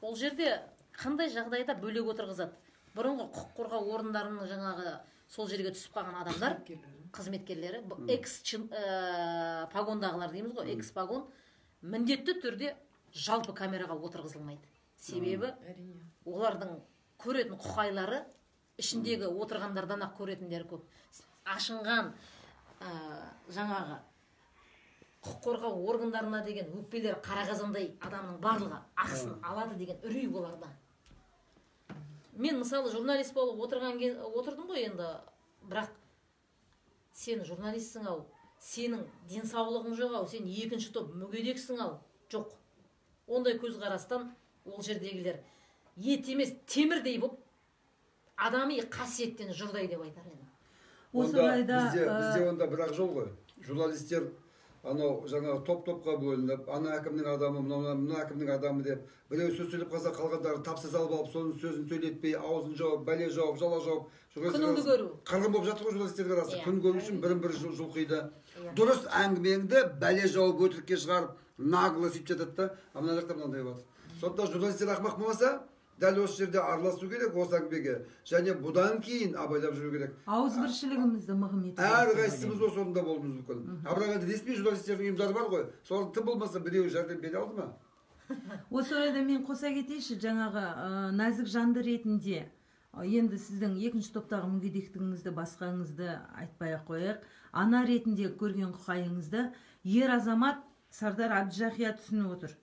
Ол жерде қандай жағдайда бөлек отырғызады. Бұрынғы құқық қорғау орындарының жаңағы сол жерге түсіп қалған адамдар, қызметкерлері, экс погондағылар дейміз ғой, экс погон міндетті түрде жалпы камераға отырғызылмайды. Себебі олардың көретін құқайлары ішіндегі отырғандардан ақ көретіндері көп. Ашынған жаңағы құқық қорғау органдарына деген өкпелері қара қазандай адамның барлығы ақысын алады деген үрей боларда. Мен мысалы журналист болып отырдым ғой енді, бірақ сен журналистсің ау, сенің денсаулығың жоқ ау, сен екінші топ мүгедексің ау, жоқ. Ондай көзқарастан ол жердегілер ет емес темірдей болып адами қасиеттен жұрдай деп айтар едім. Бізде онда бірақ жол ғой. Журналистер анау жаңағы топ-топқа бөлініп, ана әкімнің адамы, мына әкімнің адамы деп, біреу сөз сөйлеп қалса қалғандары тапсыз алып алып, соның сөзін сөйлетпей, аузын жауып, бәле жауып, жала жауып, күніңді көру. Қырғын болып жатыр ғой журналистерге арасы. Күн көру үшін бірін-бірі жұлқиды. Дұрыс әңгімеңді бәле жауып, өтірікке шығарып, нагло сөйтіп жатады да, мына жақта мынандай болады. Сондықтан журналистер ақымақ болмаса, дәл осы жерде араласу керек осы әңгімеге, және бұдан кейін абайлап жүру керек. Ауызбіршілігімізді мығым ету. Әрқайсымыз осы орында болуымыз мүмкін. Бірақ енді ресми журналистердің ұйымдары бар ғой, солардың тым болмаса біреуі жәрдем бере алды ма? Осы орайда мен қоса кетейінші, жаңағы нәзік жанды ретінде, енді сіздің екінші топтағы мүгедектігіңізді басқаңызды айтпай ақ қояйық, ана ретінде көрген құқайыңызды ер азамат Сардар Әбдіжақия түсініп отыр.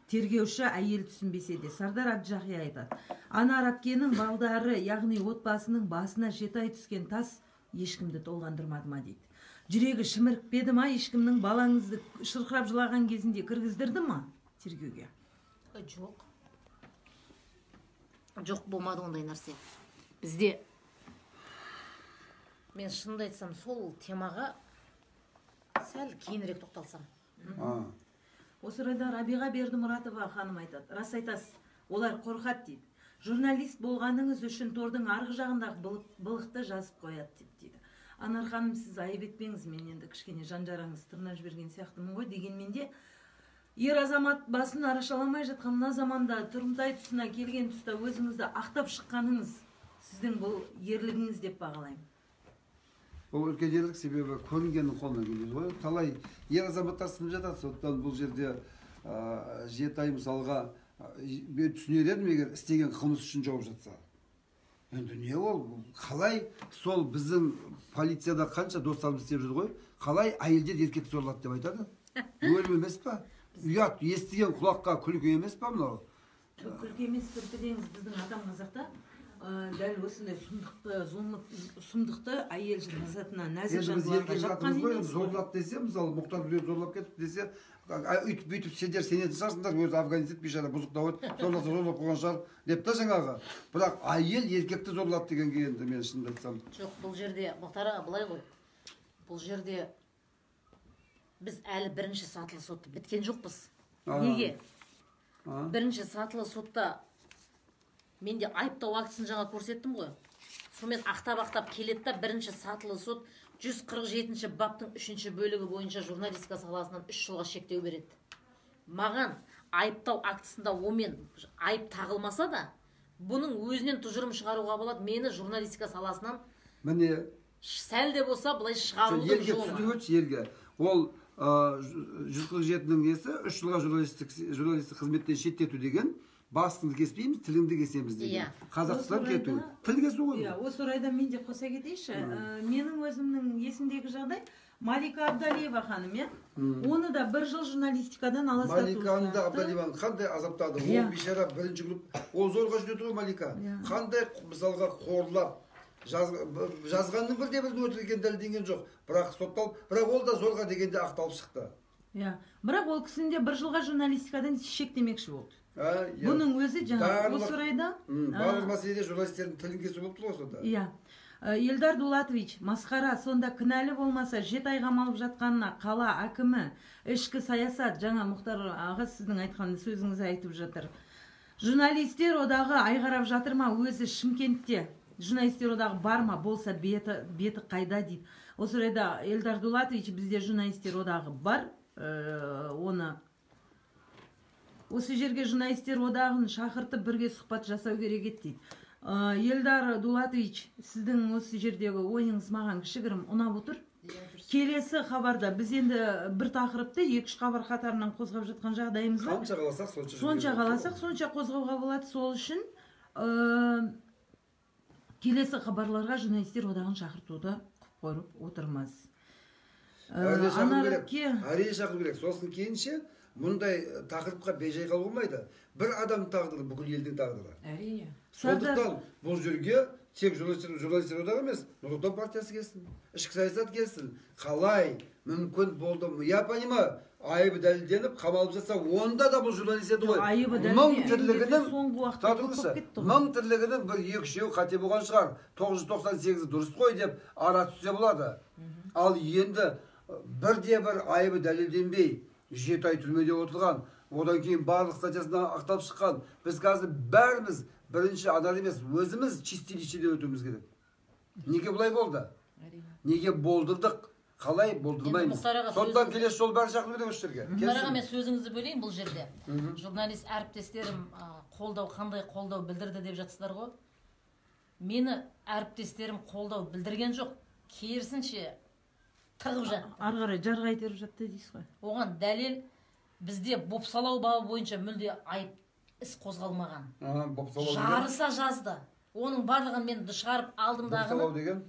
Тергеуші әйел түсінбесе де Сардар Әбдіжақия айтады. Анар әпкенің балдары, яғни отбасының басына 7 ай түскен тас ешкімді толғандырмады ма дейді. Жүрегі шімірікпеді ма, ешкімнің балаңызды шырқырап жылаған кезінде кіргіздірді ма тергеуге? Жоқ. Жоқ, болмады ондай нәрсе. Бізде мен шынымды айтсам, сол темаға сәл кейінірек тоқталсам. Осы орайда Рабиға Бердімұратова ханым айтады. Рас айтасыз, олар қорқады дейді. Журналист болғаныңыз үшін тордың арғы жағындағы былықты жазып қояды дейді. Анар ханым, сіз айып етпеңіз, мен енді кішкене жан-жараңыз тырнап жіберген сияқтымын ғой. Дегенмен де ер азамат басын арашаламай жатқан мына заманда тұрымтай тұсына келген тұста өзіңізді ақтап шыққаныңыз сіздің бұл ерлігіңіз деп бағалаймын. Бұл үлкен ерлік, себебі көрінгеннің қолынан келеді ғой. Талай ер азаматтар сынып жатады. Сондықтан бұл жерде 7 ай мысалға түсінер едім, егер істеген қылмыс үшін жауып жатса. енді не ол қалай сол біздің полицияда қанша достарымыз істеп жүр ғой, қалай әйелдер еркекті зорлады деп айтады? Өлім емес па? Ұят, естіген құлаққа күлкі емес па мынау? Күлкі емес, күлкі деңіз біздің атам қазақта дәл осындай сұмдықты әйел затына нәзік жандыларға жапқан емес. Зорлады десе, мысалы Мұхтар біреу зорлап кетіп десе, үйтіп бүйтіп сендер сенетін шығарсыңдар, өзі афганистан бейшара бұзықтау еді, зорласа зорлап қойған шығар деп та жаңағы. Бірақ әйел еркекті зорлады дегенге енді мен шынымды айтсам. Жоқ, бұл жерде Мұхтар аға былай ғой. Бұл жерде біз әлі бірінші сатылы сотты біткен жоқпыз. Неге? Бірінші сатылы сотта менде айыптау актісін жаңа көрсеттім ғой. Сонымен ақтап келеді да бірінші сатылы сот 147-ші баптың 3-ші бөлігі бойынша журналистика саласынан 3 жылға шектеу береді. Маған айыптау актісінде омен айып тағылмаса да, бұның өзінен тұжырым шығаруға болады, мені журналистика саласынан міне сәл де болса бұлай шығарудың жолы. Елге ол 147-нің несі 3 жылға журналистік қызметтен шеттету деген, басыңды кеспейміз, тіліңді кесеміз деген. Қазақстан кету. Тіл кесу ғой. Осы орайда мен де қоса кетейінші. Менің өзімнің есімдегі жағдай Малика Абдалиева ханым, оны да 1 жыл журналистикадан аластату. Малика Абдалиеваны қандай азаптады? Ол бейшара бірінші групп, ол зорға жүреді ғой Малика. Қандай мысалға қорлап жазғанның бірде-бір өтірік екенін дәлелденген жоқ. Бірақ сотталып, бірақ ол да зорға дегенде ақталып шықты. Бірақ ол кісінде 1 жылға журналистикадан шектемекші болды. Бұның өзі жаңа осы орайда барлық мәселеде журналистердің тілін кесу болып тұр ғой сонда. Елдар Дулатович масқара, сонда кінәлі болмаса 7 ай қамалып жатқанына қала әкімі, ішкі саясат, жаңа Мұхтар аға сіздің айтқан сөзіңізді айтып жатыр. Журналистер одағы айғарап жатыр ма? Өзі Шымкентте журналистер одағы бар ма? Болса беті қайда дейді. Осы орайда Елдар Дулатович, бізде журналистер одағы бар, оны осы жерге журналистер одағын шақыртып бірге сұхбат жасау керек еді дейді. Елдар Дулатович, сіздің осы жердегі ойыңыз маған кішігірім ұнап отыр. Келесі хабарда біз енді бір тақырыпты 2-3 хабар қатарынан қозғап жатқан жағдайымыз бар. Сонша қаласақ, сонша қозғауға болады. Сол үшін келесі хабарларға журналистер одағын шақыртуды қойып отырмыз. Әрине шақыру керек. Сосын кейінше мұндай тақырыпқа бейжай қалу болмайды. Бір адам тағдыры бүкіл елдің тағдыры. Әрине. Сондықтан бұл жерге тек журналистер одағы емес, Нұр Отан партиясы келсін, ішкі саясат келсін. Қалай мүмкін болды? Я понимаю, айыбы дәлелденіп, қамалып жатса, онда да бұл журналист еді ғой. Айыбы мың тірлігінің бір 2-3 қате болған шығар. 998 дұрыс қой деп ара түссе болады. Ал енді бірде-бір айыбы дәлелденбей 7 ай түрмеде отырған, одан кейін барлық статьясына ақталып шыққан. Біз қазір бәріміз бірінші адам емес, өзіміз чистилищеде өтуіміз керек. Неге бұлай болды? Неге болдырдық? Қалай болдырмаймыз? Сондықтан келесі жол бәрі шақыру керек осы жерге. Мұхтар аға, мен сөзіңізді бөлейін бұл жерде. Журналист әріптестерім қандай қолдау білдірді деп жатсыздар ғой. Мені әріптестерім қолдау білдірген жоқ. Керісінше тығып жатты. Ары қарай жарға айтеріп жатты дейсіз ғой. Оған дәлел бізде бопсалау бабы бойынша мүлде айып іс қозғалмаған. Жарыса жазды. Оның барлығын мен шығарып алдымдағыны. Бопсалау деген?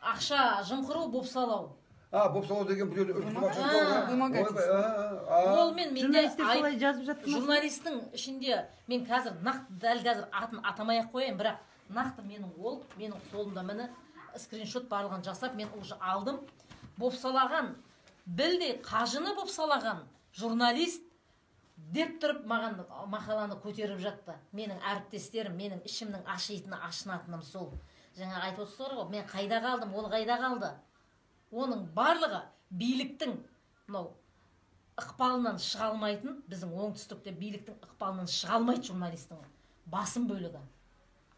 Ақша жымқыру, бопсалау. Бопсалау деген біреуді Ол менде журналистің ішінде мен қазір дәл қазір атын атамай-ақ қояйын, бірақ нақты менің қолымда міне скриншот барлығын жасап мен уже алдым. Бопсалаған, білдей қажыны бопсалаған журналист деп тұрып маған мақаланы көтеріп жатты. Менің әріптестерім, менің ішімнің ашынатыным сол. Жаңа айтып отырсыздар ғой, мен қайда қалдым, ол қайда қалды. Оның барлығы биліктің ықпалынан шыға алмайтын, біздің оңтүстікте биліктің ықпалынан шыға алмайды журналистің басым бөлігі.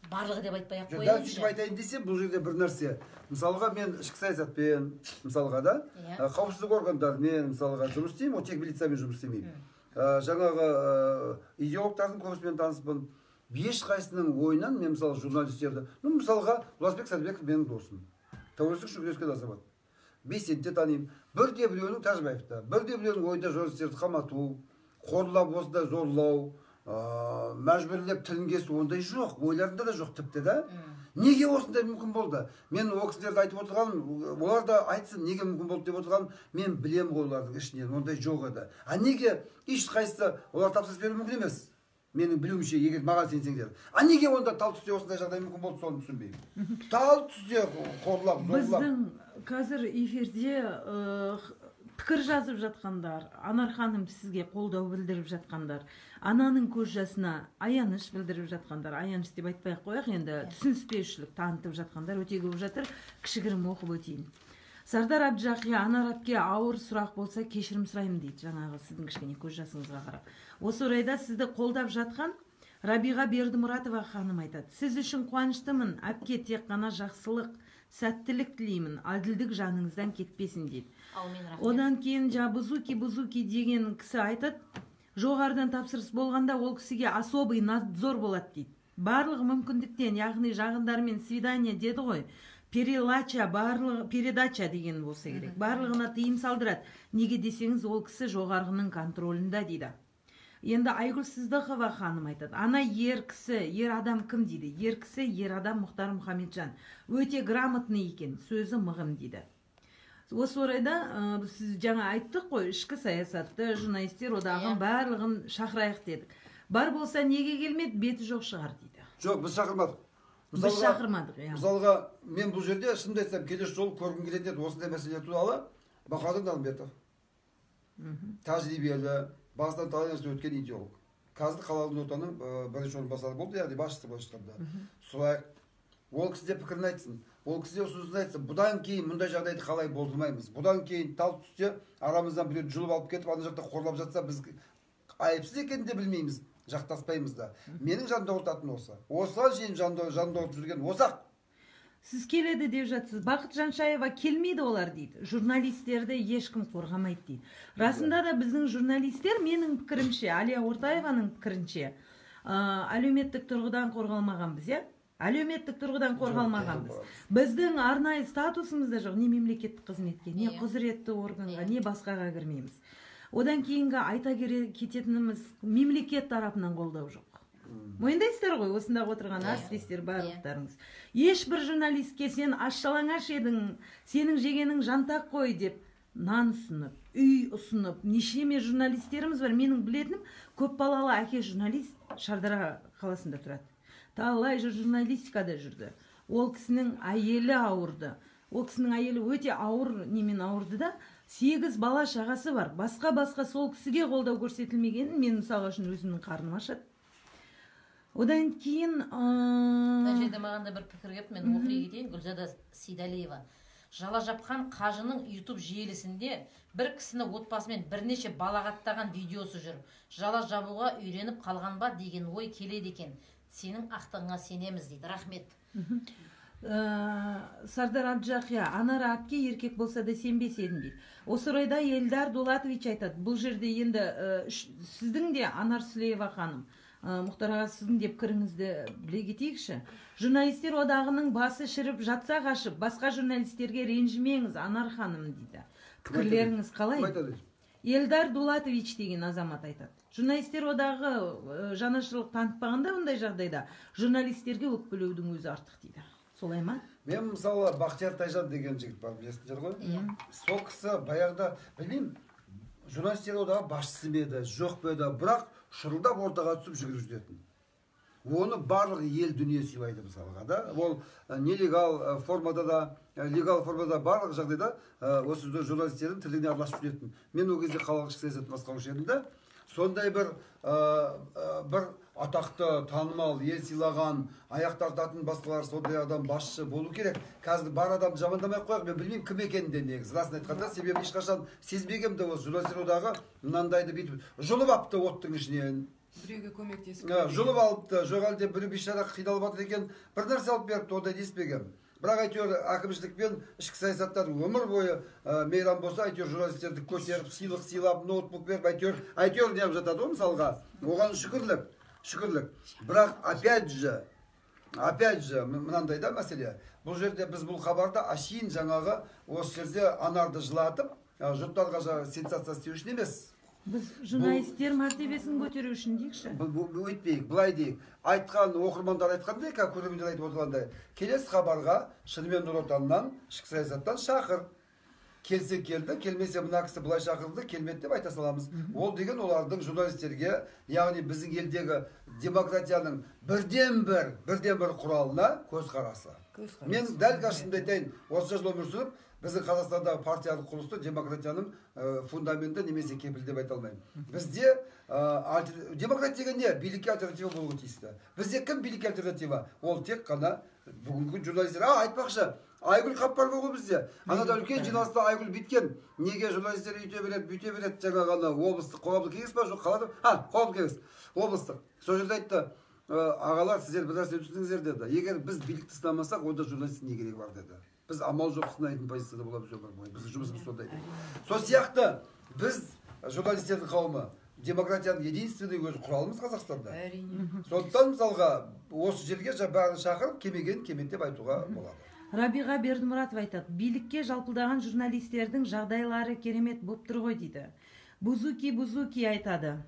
Барлығы деп айтпай-ақ қояйын. Дәл сөйтіп айтайын десе, бұл жерде бір нәрсе. Мысалға мен ішкі саясатпен, мысалға да, қауіпсіздік органдарымен, мысалға жұмыс істеймін, тек милициямен жұмыс істемеймін. Жаңағы идеологтардың көбісімен таныспын. Ешқайсының ойынан мен мысалы журналистерді, мысалға Ұласбек Сәдібеков менің досым. Тәуелсіздік үшін күрескен азамат. Бейсенді танимын. Бірде біреуінің Тәжібаевта, бірде біреуінің ойында журналистерді қамату, қорлап осындай зорлау, мәжбүрлеп тілін кесу ондай жоқ, ойларында да жоқ тіпті да. Неге осындай мүмкін болды? Мен ол кісілерді айтып отырғаным, олар да айтсын неге мүмкін болды деп отырғаным, мен білем ғой олардың ішінен ондай жоқ еді. А неге ешқайсысы олар тапсырыс беру мүмкін емес? Менің білуімше, егер маған сенсеңдер. А неге онда тал түсте осындай жағдай мүмкін болды, соны түсінбеймін. Тал түсте қорлап, зорлап. Біздің қазір эфирде пікір жазып жатқандар, Анар ханым сізге қолдау білдіріп жатқандар, ананың көз жасына аяныш білдіріп жатқандар, аяныш деп айтпай ақ қояйық, енді түсініспеушілік танытып жатқандар өте көп жатыр. Кішігірім оқып өтейін. Сардар Абджақия, Анар әпке ауыр сұрақ болса кешірім сұраймын дейді, жаңағы сіздің кішкене көз жасыңызға қарап. Осы орайда сізді қолдап жатқан Рабиға Бердімұратова ханым айтады: сіз үшін қуаныштымын, әпке, тек қана жақсылық, сәттілік тілеймін, әділдік жаныңыздан кетпесін дейді. Одан кейін Бузуки деген кісі айтады: жоғарыдан тапсырыс болғанда ол кісіге особый надзор болады дейді. Барлық мүмкіндіктен, яғни жағындармен свидание деді ғой, передача деген болса керек, барлығына тыйым салдырады. Неге десеңіз, ол кісі жоғарғының контролында дейді. Енді Айгүл Сыздықова ханым айтады: ана ер кісі, ер адам кім дейді? Ер кісі, ер адам Мұхтар Мұхамеджан. Өте грамотный екен, сөзі мығым дейді. Осы орайда сіз жаңа айттық қой, ішкі саясатты, журналистер одағын барлығын шақырайық дедік. Бар болса неге келмеді, беті жоқ шығар дейді. Жоқ, біз шақырмадық. Біз шақырмадық. Мысалға, мен бұл жерде шынымды айтсам, келесі жолы көргім келетін еді осындай мәселелер туралы Бақадыр Налымбетов. Тәжірибелі, басынан талай нәрсе өткен идеолог. Қазір қалалық нотаның бірінші орынбасары болды, яғни басшысы былайша айтқанда. Солай ол кісі де пікірін айтсын. Ол кісі де ұсынысын айтсын. Бұдан кейін мұндай жағдайды қалай болдырмаймыз? Бұдан кейін тал түсте арамыздан біреу жұлып алып кетіп, ана жақта қорлап жатса, біз айыпсыз екенін де білмейміз, жақтаспаймыз да. Менің жанымда ортатын осы. Осыған шейін жанымда ортып жүрген осақ. Сіз келеді деп жатсыз. Бақыт Жаншаева келмейді олар дейді. Журналистерді ешкім қорғамайды дейді. Расында да біздің журналистер, менің пікірімше, Алия Ортаеваның пікірінше, әлеуметтік тұрғыдан қорғалмағанбыз, иә? Әлеуметтік тұрғыдан қорғалмағанбыз. Біздің арнайы статусымыз да жоқ, не мемлекеттік қызметке, не құзыретті органға, не басқаға кірмейміз. Одан кейінгі айта кететініміз, мемлекет тарапынан қолдау жоқ. Мойындайсыздар ғой, осында отырған әріптестер барлықтарыңыз. Ешбір журналистке сен аш-жалаңаш едің, сенің жегенің жантақ қой деп нан ұсынып, үй ұсынып, нешеме журналистеріміз бар. Менің білетінім, көп балалы әке журналист Шардара қаласында тұрады. Талай журналистикада жүрді. Ол кісінің әйелі ауырды. Ол кісінің әйелі өте ауыр немен ауырды да, 8 бала шағасы бар. Басқа сол кісіге қолдау көрсетілмегенін мен мысалға үшін өзімнің қарным ашады. Одан кейін мына жерде маған да бір пікір келіп, мен оқи кетейін. Гүлзада Сейдалиева: жала жапқан қажының YouTube желісінде бір кісіні отбасымен бірнеше балағаттаған видеосы жүр. Жала жабуға үйреніп қалған ба деген ой келеді екен. Сенің ақтығыңа сенеміз дейді. Рахмет. Сардар Абджақия: Анар әпке еркек болса да сенбес едім дейді. Осы орайда Елдар Дулатович айтады: бұл жерде енді сіздің де, Анар Сүлеева ханым, Мұхтар аға, сіздің де пікіріңізді біле кетейікші. Журналистер одағының басы шіріп жатса қашып, басқа журналистерге ренжімеңіз, Анар ханым дейді. Пікірлеріңіз қалай? Елдар Дулатович деген азамат айтады: журналистер одағы жанашырлық танытпағанда ондай жағдайда журналистерге өкпелеудің өзі артық дейді. Солай ма? Мен мысалы Бақтияр Тайжан деген жігіт бар, білесіңдер ғой? Сол кісі баяғыда, білмеймін, журналистер одағы басшысы ма еді, жоқ па еді, бірақ шырылдап ортаға түсіп жүгіріп жүретін. Оны барлық ел дүние сыйлайды мысалға да. Ол нелегал формада да, легал формада барлық жағдайда осы журналистердің тіліне араласып жүретін. Мен ол кезде қалалық ішкі саясатын басқарушы едім да. Сондай бір атақты, танымал, ел сыйлаған, аяқ тартатын басқалар сондай адам басшы болу керек. Қазір бар адамды жамандамай қояйық, мен білмеймін кім екенін де негізі. Расын айтқанда, себебі ешқашан сезбегенмін де осы журналистер одағы мынандайды бүйтіп жұлып апты оттың ішінен. Біреуге көмектесіп. Жұлып алыпты, жоқ әлде бір бейшара қиналып жатыр екен, бір нәрсе алып беріпті, ондай еспегенмін. Бірақ әйтеуір әкімшілікпен ішкі саясаттар өмір бойы мейрам болса, әйтеуір журналистерді көтеріп, сыйлық сыйлап, ноутбук беріп, әйтеуір неғып жатады ғой мысалға. Оған шүкірлік. Бірақ опять же, мынандай да мәселе. Бұл жерде біз бұл хабарда ашейін жаңағы осы жерде Анарды жылатып, жұрттарға сенсация істеу үшін емес. біз журналистер мәртебесін көтеру үшін дейікші. Өйтпейік, былай дейік. Айтқан оқырмандар айтқандай, көрермендер айтып отырғандай, келесі хабарға шынымен Нұр Отаннан, ішкі саясаттан шақыр. Келсе келді, келмесе мына кісі былай шақырды, келмеді деп айта саламыз. Ол деген олардың журналистерге, яғни біздің елдегі демократияның бірден бір құралына көзқарасы. Мен дәл қашында айтайын, осы жыл өмір сүріп, біздің Қазақстандағы партиялық құрылысты демократияның фундаменті немесе кепіл деп айта алмаймын. Бізде демократия деген не? Билікке альтернатива болуға тиісті. Бізде кім билікке альтернатива? Ол тек қана бүгінгі журналистер. Айтпақшы, Айгүл Қаппарова ғой бізде. Анада үлкен жиналыста Айгүл биткен. Неге журналистер үйте береді, бүйте береді, жаңағы облыстық қоғамдық кеңес па жоқ қалады? Қоғамдық кеңес. Облыстық. Сол жерде айтты, ағалар, сіздер бір нәрсе түсініңіздер деді. Егер біз билікті сынамасақ, онда журналист не керегі бар деді. Біз амал жоқ сынайтын позицияда боламыз өмір бойы. Біздің жұмысымыз сондай. Сол сияқты біз журналистердің қауымы демократияның единственный өзі құралымыз Қазақстанда. Сондықтан мысалға осы жерге бәрін шақырып, кемеген деп айтуға болады. Рабиға Бердімұратова айтады, билікке жалпылдаған журналистердің жағдайлары керемет болып тұр ғой дейді. Бузуки айтады.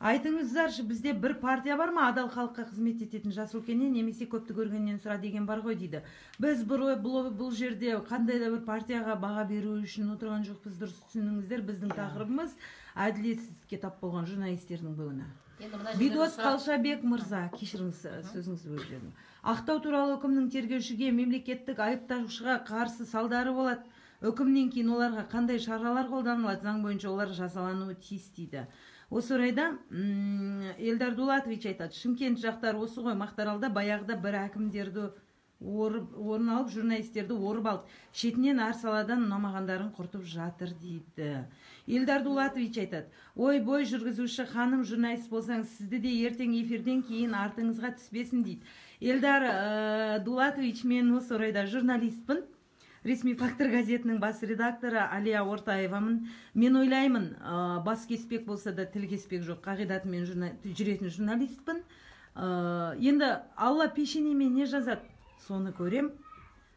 Айтыңыздаршы, бізде бір партия бар ма, адал халыққа қызмет ететін жас өлкеннен немесе көпті көргеннен сұра деген бар ғой дейді. Біз бұл жерде қандай да бір партияға баға беру үшін отырған жоқпыз, дұрыс түсініңіздер. Біздің тақырыбымыз әділетсіздікке тап болған журналистердің бүгіні. Бидос Қалшабек мырза, кешіріңіз, сөзіңізді бөліп жібердім. Ақтау туралы үкімнің тергеушіге мемлекеттік айыптаушыға қарсы салдары болады. Үкімнен кейін оларға қандай шаралар қолданылады, заң бойынша олар жазалануы тиіс дейді. Осы орайда Элдар Дулатович айтады, Шымкент жақтар осы ғой, Мақтаралда баяғыда бір әкімдерді орын алып, журналистерді орып алды. Шетінен әр саладан ұнамағандарын құртып жатыр дейді. Элдар Дулатович айтады, ой-бой жүргізуші ханым, журналист болсаң, сізді де ертең эфирден кейін артыңызға түспесін дейді. Элдар Дулатович, мен осы орайда журналистпін. Ресми фактор газетінің бас редакторы Алия Ортаевамын. Мен ойлаймын, бас кеспек болса да тіл кеспек жоқ, қағидатымен жүретін журналистпін. Енді Алла пешенеме не жазады, соны көрем.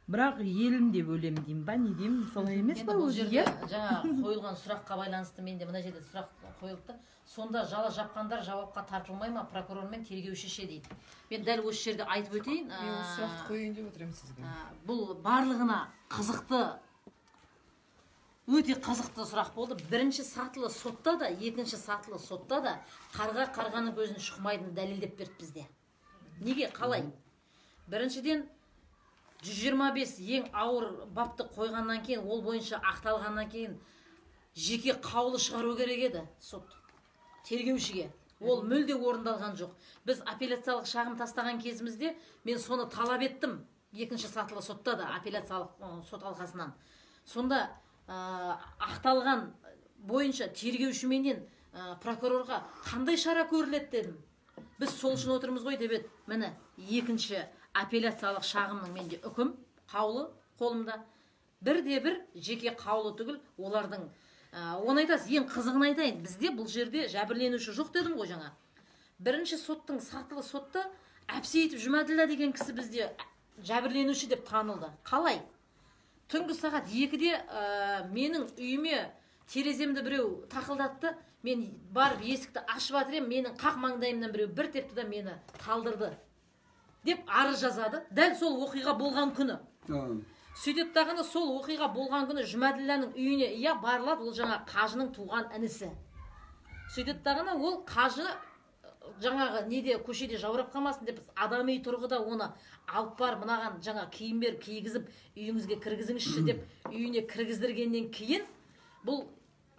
Бірақ елім деп өлем деймін ба, не деймін, солай емес па өзге? Жаңа қойылған сұраққа байланысты менде мына жерде сұрақ қойылды. Сонда жала жапқандар жауапқа тартылмай ма, прокурор мен тергеуші ше дейді. Мен дәл осы жерде айтып өтейін. Мен осы сұрақты қояйын деп отырмын сізге. Бұл барлығына қызықты, өте қызықты сұрақ болды. Бірінші сатылы сотта да, екінші сатылы сотта да қарға қарғаның көзін шұқымайтын дәлелдеп берді бізде. Неге, қалай? Біріншіден 125 ең ауыр бапты қойғаннан кейін, ол бойынша ақталғаннан кейін жеке қаулы шығару керек еді сот тергеушіге. Ол мүлде орындалған жоқ. Біз апелляциялық шағым тастаған кезімізде мен соны талап еттім. Екінші сатылы сотта да апелляциялық сот алқасынан. Сонда ақталған бойынша тергеушіменен прокурорға қандай шара көріледі дедім. Біз сол үшін отырмыз ғой деп еді. Міне екінші апелляциялық шағымның менде үкім, қаулы қолымда. Бірде-бір жеке қаулы түгіл, олардың оны айтасыз, ең қызығын айтайын, бізде бұл жерде жәбірленуші жоқ дедім ғой жаңа. Бірінші соттың сатылы сотта Әбсейітов Жұмаділла деген кісі бізде жәбірленуші деп танылды. Қалай? Түнгі сағат 2-де менің үйіме тереземді біреу тақылдатты. Мен барып есікті ашып жатыр, менің қақ маңдайымнан біреу бір тепті да мені талдырды деп арыз жазады. Дәл сол оқиға болған күні. Сөйтеді дағыны сол оқиға болған күні Жұмаділланың үйіне барылады, ол жаңа қажының туған інісі. Сөйтеді дағыны ол қажы жаңағы неде көшеде жаурап қалмасын деп адами тұрғыда оны алып бар мынаған жаңа киімдер кигізіп үйіңізге кіргізіңізші деп үйіне кіргіздіргеннен кейін бұл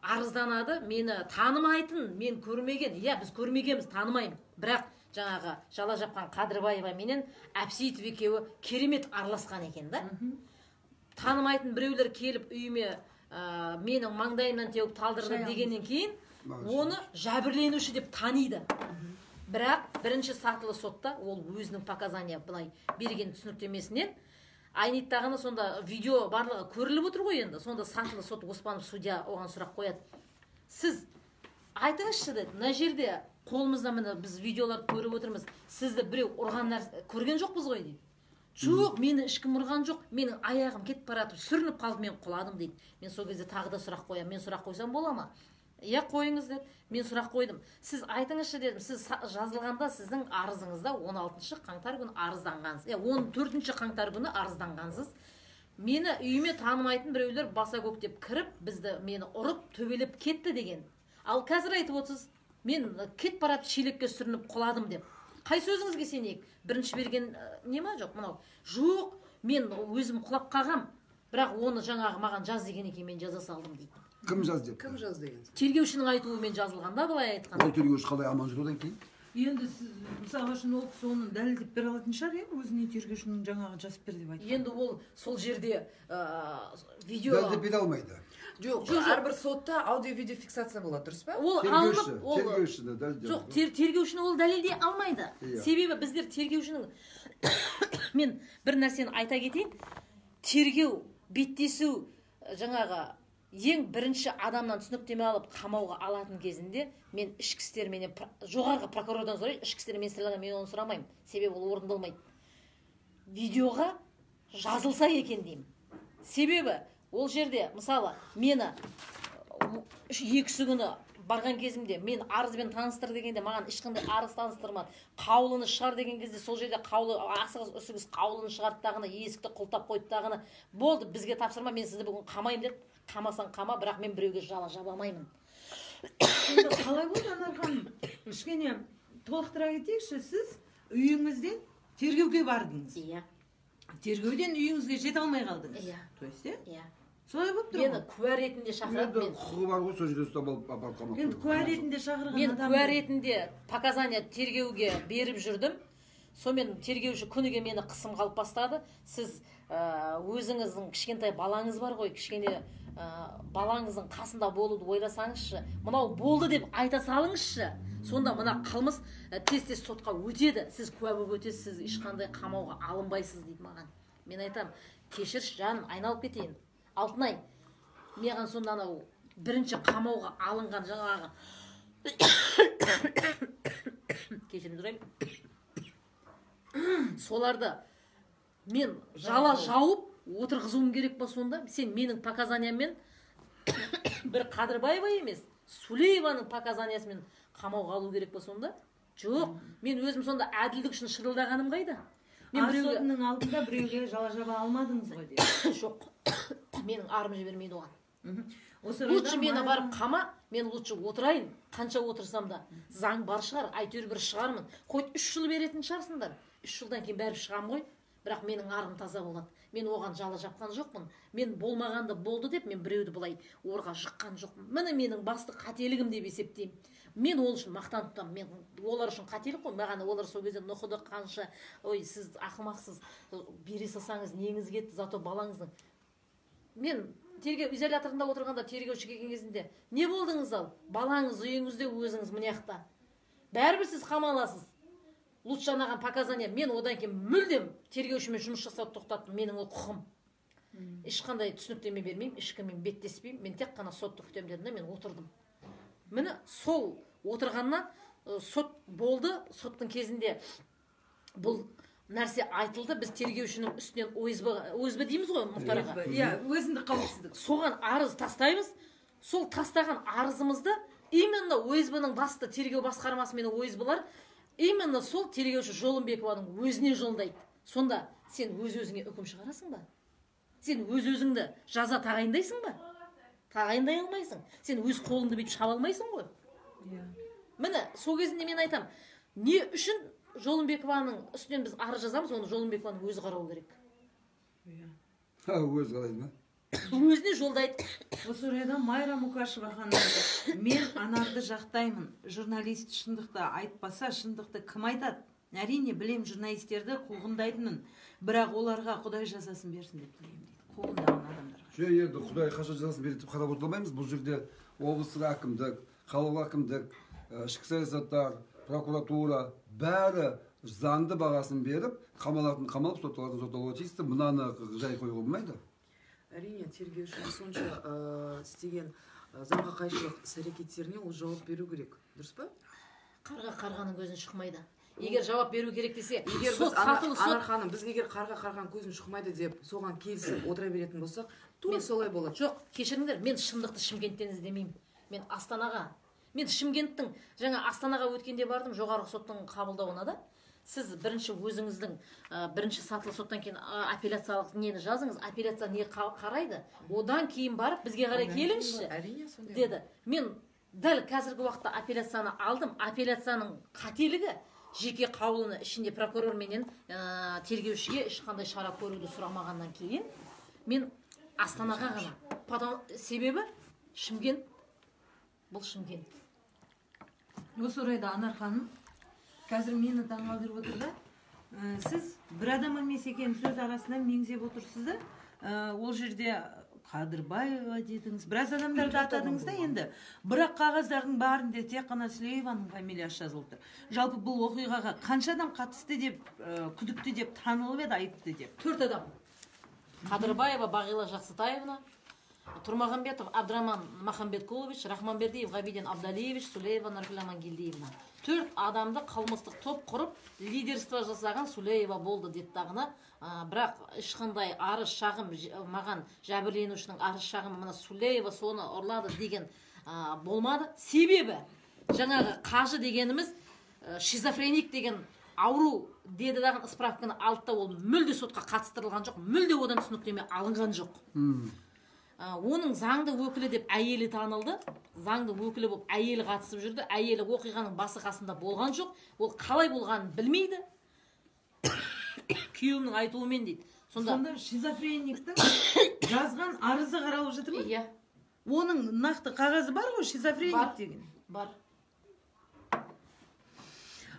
арызданады, мені танымайтын, мен көрмеген, біз көрмегенбіз, танымаймын. Бірақ жаңағы жала жапқан Қадырбаева менен Әбсейітов екеуі керемет араласқан екен да. Танымайтын біреулер келіп үйіме менің маңдайымнан теуіп талдырды дегеннен кейін оны жәбірленуші деп таниды. Бірақ бірінші сатылы сотта ол өзінің показания былай берген түсініктемесінен айниттағыны сонда видео барлығы көріліп отыр ғой енді. Сонда сатылы сот Оспанов судья оған сұрақ қояды. Сіз айтыңызшы деді, мына жерде қолымызда міне біз видеоларды көріп отырмыз. Сізді біреу ұрған нәрсе көрген жоқпыз ғой дейді. Жоқ, мені ешкім ұрған жоқ, менің аяғым кетіп баратып сүрініп қалды, мен құладым дейді. Мен сол кезде тағы да сұрақ қоямын. Мен сұрақ қойсам бола ма? Иә, қойыңыз деді. Мен сұрақ қойдым. Сіз айтыңызшы дедім. Сіз жазылғанда сіздің арызыңызда 16 қаңтар күні арызданғансыз. 14 қаңтар күні арызданғансыз. Мені үйіме танымайтын біреулер баса көктеп кіріп, мені ұрып, төбелеп кетті деген. Ал қазір айтып отырсыз, мен кет барат шелекке сүрініп құладым деп. Қай сөзіңізге сенейік? Бірінші берген не ма жоқ? Мынау. Жоқ, мен өзім құлап қалғам. Бірақ оны жаңағы маған жаз деген екен, мен жаза салдым дейді. Кім жаз деп? Кім жаз деген? Тергеушінің айтуымен жазылғанда, былай айтқанда. Ол тергеуші қалай аман жүр одан кейін? Енді сіз мысалға үшін ол кісі оны дәлелдеп бере алатын шығар, өзіне тергеушінің жаңағы жазып бер деп айтқан. Енді ол сол жерде видео Дәлелдеп бере алмайды. Жоқ, әрбір сотта аудио-видео фиксация болады, дұрыс па? ол алынып, Тергеушіні дәлелдеп. жоқ, тергеушіні ол дәлелдей алмайды. Себебі біздер тергеушінің мен бір нәрсені айта кетейін. Тергеу, беттесу жаңағы ең бірінші адамнан түсініктеме алып қамауға алатын кезінде мен ішкі істер менен жоғарғы прокурордан сұрайын, ішкі істер министрлігінен мен оны сұрамаймын. Себебі ол орындалмайды. Видеоға жазылса екен деймін. Себебі ол жерде мысалы мені екісі күні барған кезімде мен арызбен таныстыр дегенде маған ешқандай арыз таныстырмады. Қаулыны шығар деген кезде сол жерде қаулы асығыс үсігіс қаулыны шығарды тағыны, есікті құлтап қойды тағыны. Болды, бізге тапсырма, мен сізді бүгін қамаймын деді. Қамасаң қама, бірақ мен біреуге жала жаба алмаймын. Қалай болды Анар ханым? Кішкене толықтыра кетейікші, сіз үйіңізден тергеуге бардыңыз. Иә. Тергеуден үйіңізге жете алмай қалдыңыз. Иә. То есть, Иә. солай болып тұр Мені куә ретінде шақырады. Енді құқығы бар ғой, сол жерде ұстап алып апарып қамаққа. Енді куә ретінде шақырған Мен адам. куә ретінде показания тергеуге беріп жүрдім. Сонымен тергеуші күніге мені қысым қалып бастады. Сіз өзіңіздің кішкентай балаңыз бар ғой, кішкене балаңыздың қасында болуды ойласаңызшы, мынау болды деп айта салыңызшы. Сонда мына қылмыс тез-тез сотқа өтеді. Сіз куә болып өтесіз, сіз ешқандай қамауға алынбайсыз дейді маған. Мен айтам, кешірші жаным, айналып кетейін. Алтынай, маған сонда анау бірінші қамауға алынған жаңағы кешірім сұраймын. Соларды мен жала жауып отырғызуым керек па сонда? Сен менің показанияммен бір Қадырбаева емес, Сулееваның показаниясымен қамауға алу керек па сонда? Жоқ, мен өзім сонда әділдік үшін шырылдағаным қайда? Мен сотының алдында біреуге жала жаба алмадыңыз ғой деп. Жоқ, менің арым жібермейді оған. Осы Лучше мені барып қама, мен лучше отырайын. Қанша отырсам да заң бар шығар, әйтеуір бір шығармын. Қойт 3 жыл беретін шығарсыңдар. 3 жылдан кейін бәрі шығам ғой. Бірақ менің арым таза болады. Мен оған жала жапқан жоқпын. Мен болмағанды болды деп мен біреуді бұлай орға жыққан жоқпын. Міне менің басты қателігім деп есептеймін. Мен ол үшін мақтан тұтамын. Мен олар үшін қателік қой. Маған олар сол кезде нұқыды қанша, ой, сіз ақымақсыз, бере салсаңыз неңіз кетті, зато балаңыздың. Мен тергеу изоляторында отырғанда тергеуші келген кезінде не болдыңыз ал? Балаңыз үйіңізде, өзіңіз мынаяқта. Бәрібір сіз қамаласыз. Лучше анаған показания. Мен одан кейін мүлдем тергеушімен жұмыс жасауды тоқтаттым. Менің ол құқым. Ешқандай түсініктеме бермеймін, ешкіммен беттеспеймін. Мен тек қана сотты күтемін дедім, мен отырдым. Міне сол отырғаннан сот болды. Соттың кезінде бұл нәрсе айтылды. Біз тергеушінің үстінен ОСБ дейміз ғой, Мұхтар аға. Иә, өзіндік қауіпсіздік. Соған арыз тастаймыз. Сол тастаған арызымызды именно ОСБ-ның басты тергеу басқармасы мен ОСБ-лар именно сол тергеуші Жолымбекованың өзіне жолдайды. Сонда сен өз-өзіңе үкім шығарасың ба? Сен өз-өзіңді жаза тағайындайсың ба? Тағайындай алмайсың. Сен өз қолыңды бүйтіп шаба алмайсың ғой. Міне, сол кезінде мен айтам, не үшін Жолымбекованың үстінен біз арыз жазамыз, оны Жолымбекованың өзі қарау керек. Өзі қалайды ма? Өзіне жолдайды. Осы орайда Майра Мукашева ханым, мен Анарды жақтаймын. Журналист шындықты айтпаса, шындықты кім айтады? Әрине білем журналистерді қуғындайтынын, бірақ оларға Құдай жазасын берсін деп тілеймін дейді. Қуғындаған адамдарға. Енді Құдай қашан жазасын береді деп қарап отырмаймыз. Бұл жерде облыстық әкімдік, қалалық әкімдік, ішкі саясаттар, прокуратура бәрі заңды бағасын беріп, қамалатын қамалып, сотталатын сотталуға тиісті. Мынаны жай қоюға болмайды. Әрине, тергеушінің сонша істеген заңға қайшылық іс-әрекеттеріне ол жауап беру керек, дұрыс па? Қарға қарғаның көзін шықмайды. Егер жауап беру керек десе, егер біз Анар ханым, біз егер қарға қарған көзін шықмайды деп соған келісіп отыра беретін болсақ, тура солай болады. Жоқ, кешіріңдер, мен шындықты Шымкенттен іздемеймін. мен Астанаға, мен Шымкенттің жаңа Астанаға өткенде бардым жоғарғы соттың қабылдауына да. Сіз бірінші өзіңіздің бірінші сатылы соттан кейін апелляциялық нені жазыңыз, апелляция не қарайды, одан кейін барып бізге қарай келіңізші деді. Мен дәл қазіргі уақытта апелляцияны алдым. Апелляцияның қателігі жеке қаулыны ішінде прокурор менен тергеушіге ешқандай шара көруді сұрамағаннан кейін мен Астанаға ғана. Себебі Шымкент, бұл Шымкент. Осы орайда Анар ханым, қазір мені таңғалдырып отыр да, сіз бір адам емес екен сөз арасынан меңзеп отырсыз да, ол жерде Қадырбаева дедіңіз, біраз адамдарды атадыңыз да енді. Бірақ қағаздардың барында тек қана Сүлееваның фамилиясы жазылып тұр. Жалпы бұл оқиғаға қанша адам қатысты деп, күдікті деп танылып еді, айыпты деп? 4 адам. Қадырбаева Бағила Жақсытаевна, Турмағамбетов Абдраман Махамбеткулович, Рахманбердиев Ғабиден Абдалиевич, Сүлеева Наргүл Амангелдиевна. 4 адамды қылмыстық топ құрып лидерство жасаған Сүлеева болды деп тағына. Бірақ ешқандай арыз шағым, маған жәбірленушінің арыз шағымы мына Сүлеева соны ұрлады деген болмады. Себебі жаңағы қажы дегеніміз шизофреник деген ауру деді дағын справканы алды, ол мүлде сотқа қатыстырылған жоқ, мүлде одан түсініктеме алынған жоқ. Оның заңды өкілі деп әйелі танылды, заңды өкілі болып әйелі қатысып жүрді, әйелі оқиғаның басы қасында болған жоқ, ол қалай болғанын білмейді. Күйеуімнің айтуымен дейді. Сонда шизофрениктің жазған арызы қаралып жатыр ма? Иә. Оның нақты қағазы бар ғой, шизофреник деген? Бар.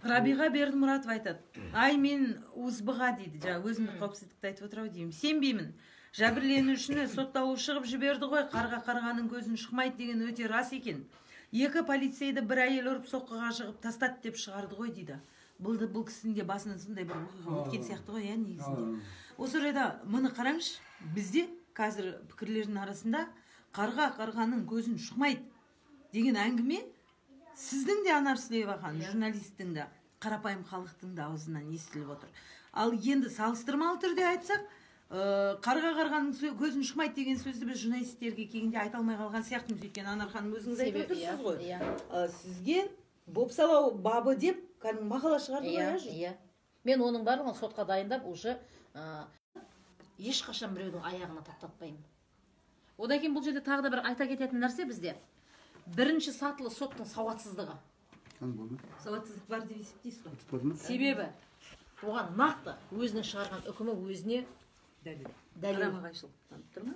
Рабиға Бердімұратов айтады, ай мен узбыға дейді, жаңа өзімді қауіпсіздікті айтып отырау деймін, сенбеймін. Жәбірленушіні сотталу шығып жіберді ғой, қарға қарғаның көзін шықмайды деген өте рас екен. 2 полицейді бір әйел ұрып соққыға жығып тастады деп шығарды ғой дейді. Бұл кісінің де басынан сондай бір оқиға өткен сияқты ғой, негізінде. Осы орайда мұны қараңызшы, бізде қазір пікірлердің арасында қарға қарғаның көзін шықмайды деген әңгіме сіздің де, Анар Сүлеева ханым, журналисттің де, қарапайым халықтың да аузынан естіліп отыр. Ал енді салыстырмалы түрде айтсақ, қарға қарғаның көзін шықмайды деген сөзді біз журналистерге келгенде айта алмай қалған сияқтымыз. Өйткені Анар ханым өзіңіз айтып отырсыз ғой. Сізге бопсалау бабы деп кәдімгі мақала шығарды ғой. Иә. Мен оның барлығын сотқа дайындап уже ешқашан біреудің аяғына таптатпаймын. Одан кейін бұл жерде тағы да бір айта кететін нәрсе бізде. Бірінші сатылы соттың сауатсыздығы. Сауатсыздық бар деп есептейсіз ғой. Себебі оған нақты өзінің шығарған үкімі өзіне дәлел.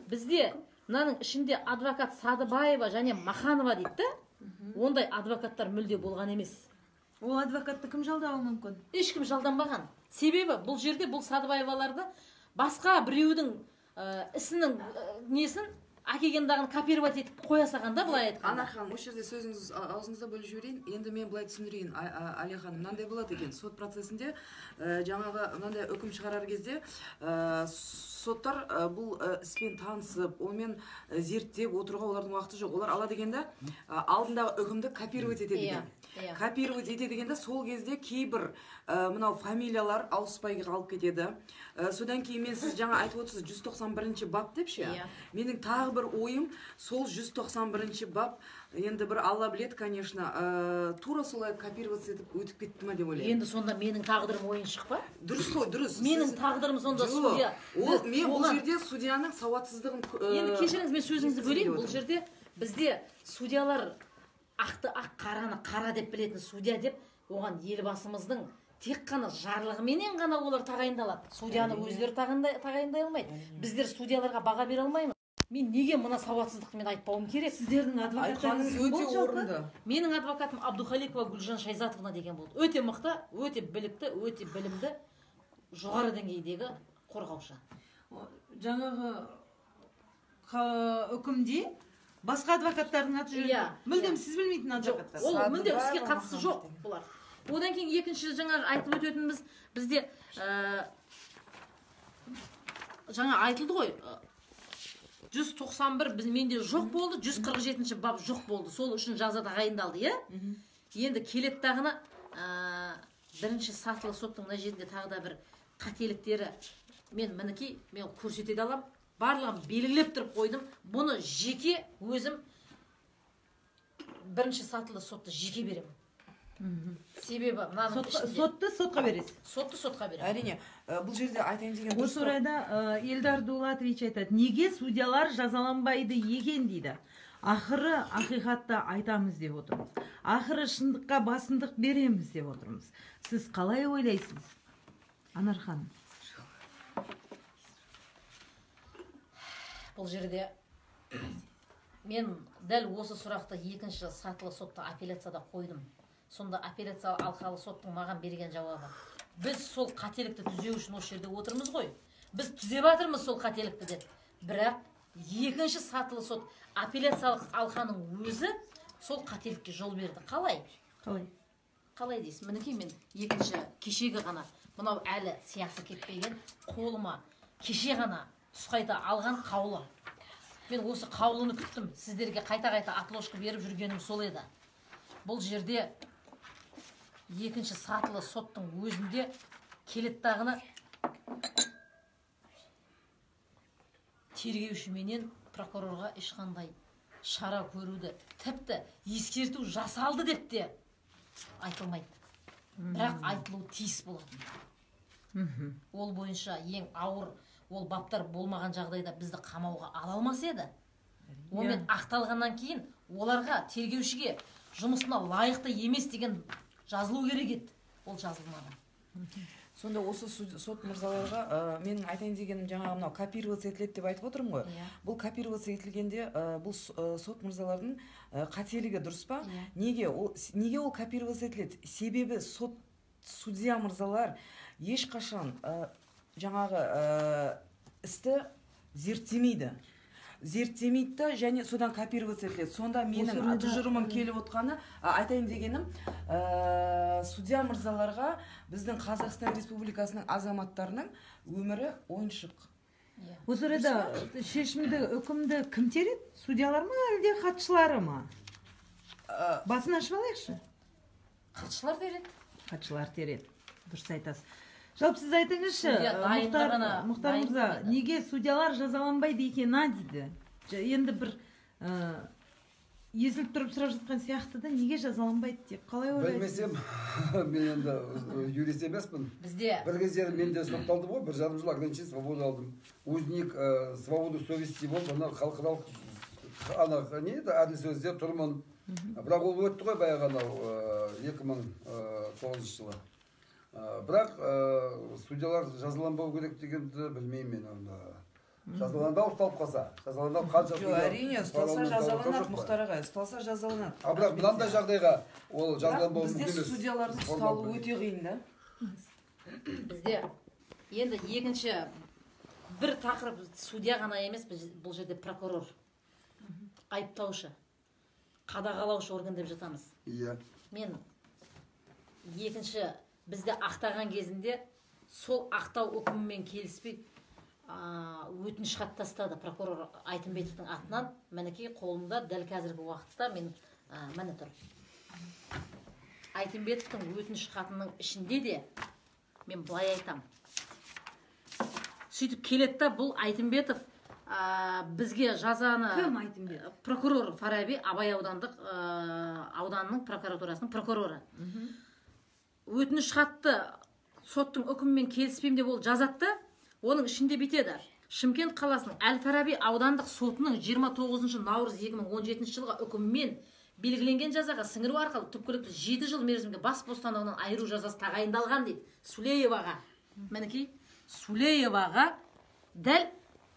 Бізде мынаның ішінде адвокат Садыбаева және Маханова дейді, ондай адвокаттар мүлде болған емес. Ол адвокатты кім жалдауы мүмкін? Ешкім жалданбаған. Себебі бұл жерде бұл Садыбаеваларды басқа біреудің ісінің несін әкелгендағын копировать етіп қоя салғанда былай айтқанда. Анар ханым, осы жерде сөзіңіз аузыңызда бөліп жіберейін. Енді мен былай түсіндірейін. Әлия ханым, мынандай болады екен. Сот процесінде жаңағы мынандай үкім шығарар кезде соттар бұл іспен танысып, онымен зерттеп отыруға олардың уақыты жоқ. Олар ала дегенде алдындағы үкімді копировать етеді екен. Копировать етеді дегенде сол кезде кейбір мынау фамилиялар ауыспай қалып кетеді. Содан кейін мен сіз жаңа айтып отырсыз 191-ші бап депші. Менің тағы бір ойым, сол 191-ші бап енді бір алла біледі, конечно, тура солай копироваться етіп өтіп кетті ма деп ойлаймын. Енді сонда менің тағдырым ойын шықпа? Дұрыс қой, дұрыс. Менің тағдырым сонда судья. Мен бұл жерде судьяның сауатсыздығын енді кешіріңіз, мен сөзіңізді бөлейін. Бұл жерде бізде судьялар ақты ақ, қараны қара деп білетін судья деп, оған елбасымыздың тек қана жарлығыменен ғана олар тағайындалады. Судьяны өздері тағайындай алмайды. Біздер судьяларға баға бере алмаймыз. Мен неге мына сауатсыздықты мен айтпауым керек? Сіздердің адвокаттарыңыз өте орынды. Менің адвокатым Абдухаликова Гүлжан Шайзатовна деген болды. Өте мықты, өте білікті, өте білімді, жоғары деңгейдегі қорғаушы. Жаңағы үкімде басқа адвокаттардың аты жүреді. Мүлдем сіз білмейтін адвокаттар. Ол мүлдем іске қатысы жоқ бұлар. Одан кейін екінші жаңа айтып өтетініміз бізде жаңа айтылды ғой, 191 менде жоқ болды, 147-ші бап жоқ болды. Сол үшін жаза тағайындалды, иә? Енді келет тағына бірінші сатылы соттың мына жерінде тағы да бір қателіктері мен көрсете алам. Барлығын белгілеп тұрып қойдым. Бұны жеке өзім бірінші сатылы сотты жеке беремін. Себебі мынаның ішінде сотты сотқа бересіз. сотты сотқа беремін. Әрине, бұл жерде айтайын деген дұрыс. Осы орайда Элдар Дулатович айтады, неге судьялар жазаланбайды екен дейді. Ақыры ақиқатты айтамыз деп отырмыз. Ақыры шындыққа басымдық береміз деп отырмыз. Сіз қалай ойлайсыз, Анар ханым? Бұл жерде мен дәл осы сұрақты екінші сатылы сотта апелляцияда қойдым. Сонда апелляция алқалы соттың маған берген жауабы: біз сол қателікті түзеу үшін осы жерде отырмыз ғой. Біз түзеп жатырмыз сол қателікті деді. Бірақ екінші сатылы сот апелляциялық алқаның өзі сол қателікке жол берді. Қалай? Қалай дейсіз? Мінекей мен екінші кешегі ғана мынау әлі сиясы кетпеген қолыма кеше ғана тұсқайта алған қаулы. Мен осы қаулыны күттім. Сіздерге қайта-қайта отложка беріп жүргенім сол еді. Бұл жерде екінші сатылы соттың өзінде келеттағыны тергеуші менен прокурорға ешқандай шара көруді, тіпті ескерту жасалды деп те айтылмайды. Бірақ айтылу тиіс болатын. Ол бойынша ең ауыр ол баптар болмаған жағдайда бізді қамауға ала алмас еді. Онымен ақталғаннан кейін оларға, тергеушіге жұмысына лайықты емес деген жазылу керек еді. Ол жазылмады. Сонда осы сот мырзаларға менің айтайын дегенім жаңағы мынау копироваться етіледі деп айтып отырмын ғой. Бұл копироваться етілгенде бұл сот мырзалардың қателігі дұрыс па? Неге ол копироваться етіледі? Себебі судья мырзалар ешқашан жаңағы істі зерттемейді және содан копироваться етіледі. Сонда менің тұжырымым келіп отқаны, айтайын дегенім, судья мырзаларға біздің Қазақстан Республикасының азаматтарының өмірі ойыншық. Осы орайда шешімді, үкімді кім тереді? Судьялар ма, әлде хатшылары ма? Басын ашып алайықшы. Хатшылар тереді. Хатшылар тереді. Дұрыс айтасыз. Жалпы сіз айтыңызшы, Мұхтар мырза, неге судьялар жазаланбайды екен дейді? Енді бір езіліп тұрып сұрап жатқан сияқты да, неге жазаланбайды деп қалай ойлайсыз? Білмесем, мен енді юрист емеспін. Бір кездері мен де сотталдым ғой, 1,5 жыл ограничение свободы алдым. Узник свободы совести болды, ана халықаралық әділ сөзде тұрмын. Бірақ ол өтті ғой баяғы анау 2009 жылы. Бірақ судьялар жазаланбау керек дегенді білмеймін мен онда. Жазаланбау ұсталып қалса, жазаланбау қанша судья... Әрине, ұсталса жазаланады, Мұхтар ағай, ұсталса жазаланады. Бірақ мынандай жағдайға ол жазаланбау мүмкін емес. Бізде судьялардың ұсталуы өте қиын да. Бізде енді екінші бір тақырып судья ғана емес, бұл жерде прокурор, айыптаушы, қадағалаушы орган деп жатамыз. Мен екінші бізді ақтаған кезінде сол ақтау үкімімен келіспей өтініш хат тастады прокурор Айтымбетовтың атынан. Мінекей қолымда дәл қазіргі уақытта мен міне тұр. Айтымбетовтың өтініш хатының ішінде де мен былай айтам. Сөйтіп келетті бұл Айтымбетов бізге жазаны... Кім Айтымбетов? Прокурор Фараби, Абай ауданының прокуратурасының прокуроры. Өтініш хатты соттың үкімімен келіспеймін деп ол жазатты. Оның ішінде бітеді. Шымкент қаласының Әл-Фараби аудандық сотының 29 наурыз 2017 жылға үкімімен белгіленген жазаға сіңіру арқылы түпкілікті 7 жыл мерзімге бас бостандығынан айыру жазасы тағайындалған дейді. Сулееваға. Мінекей, Сулееваға дәл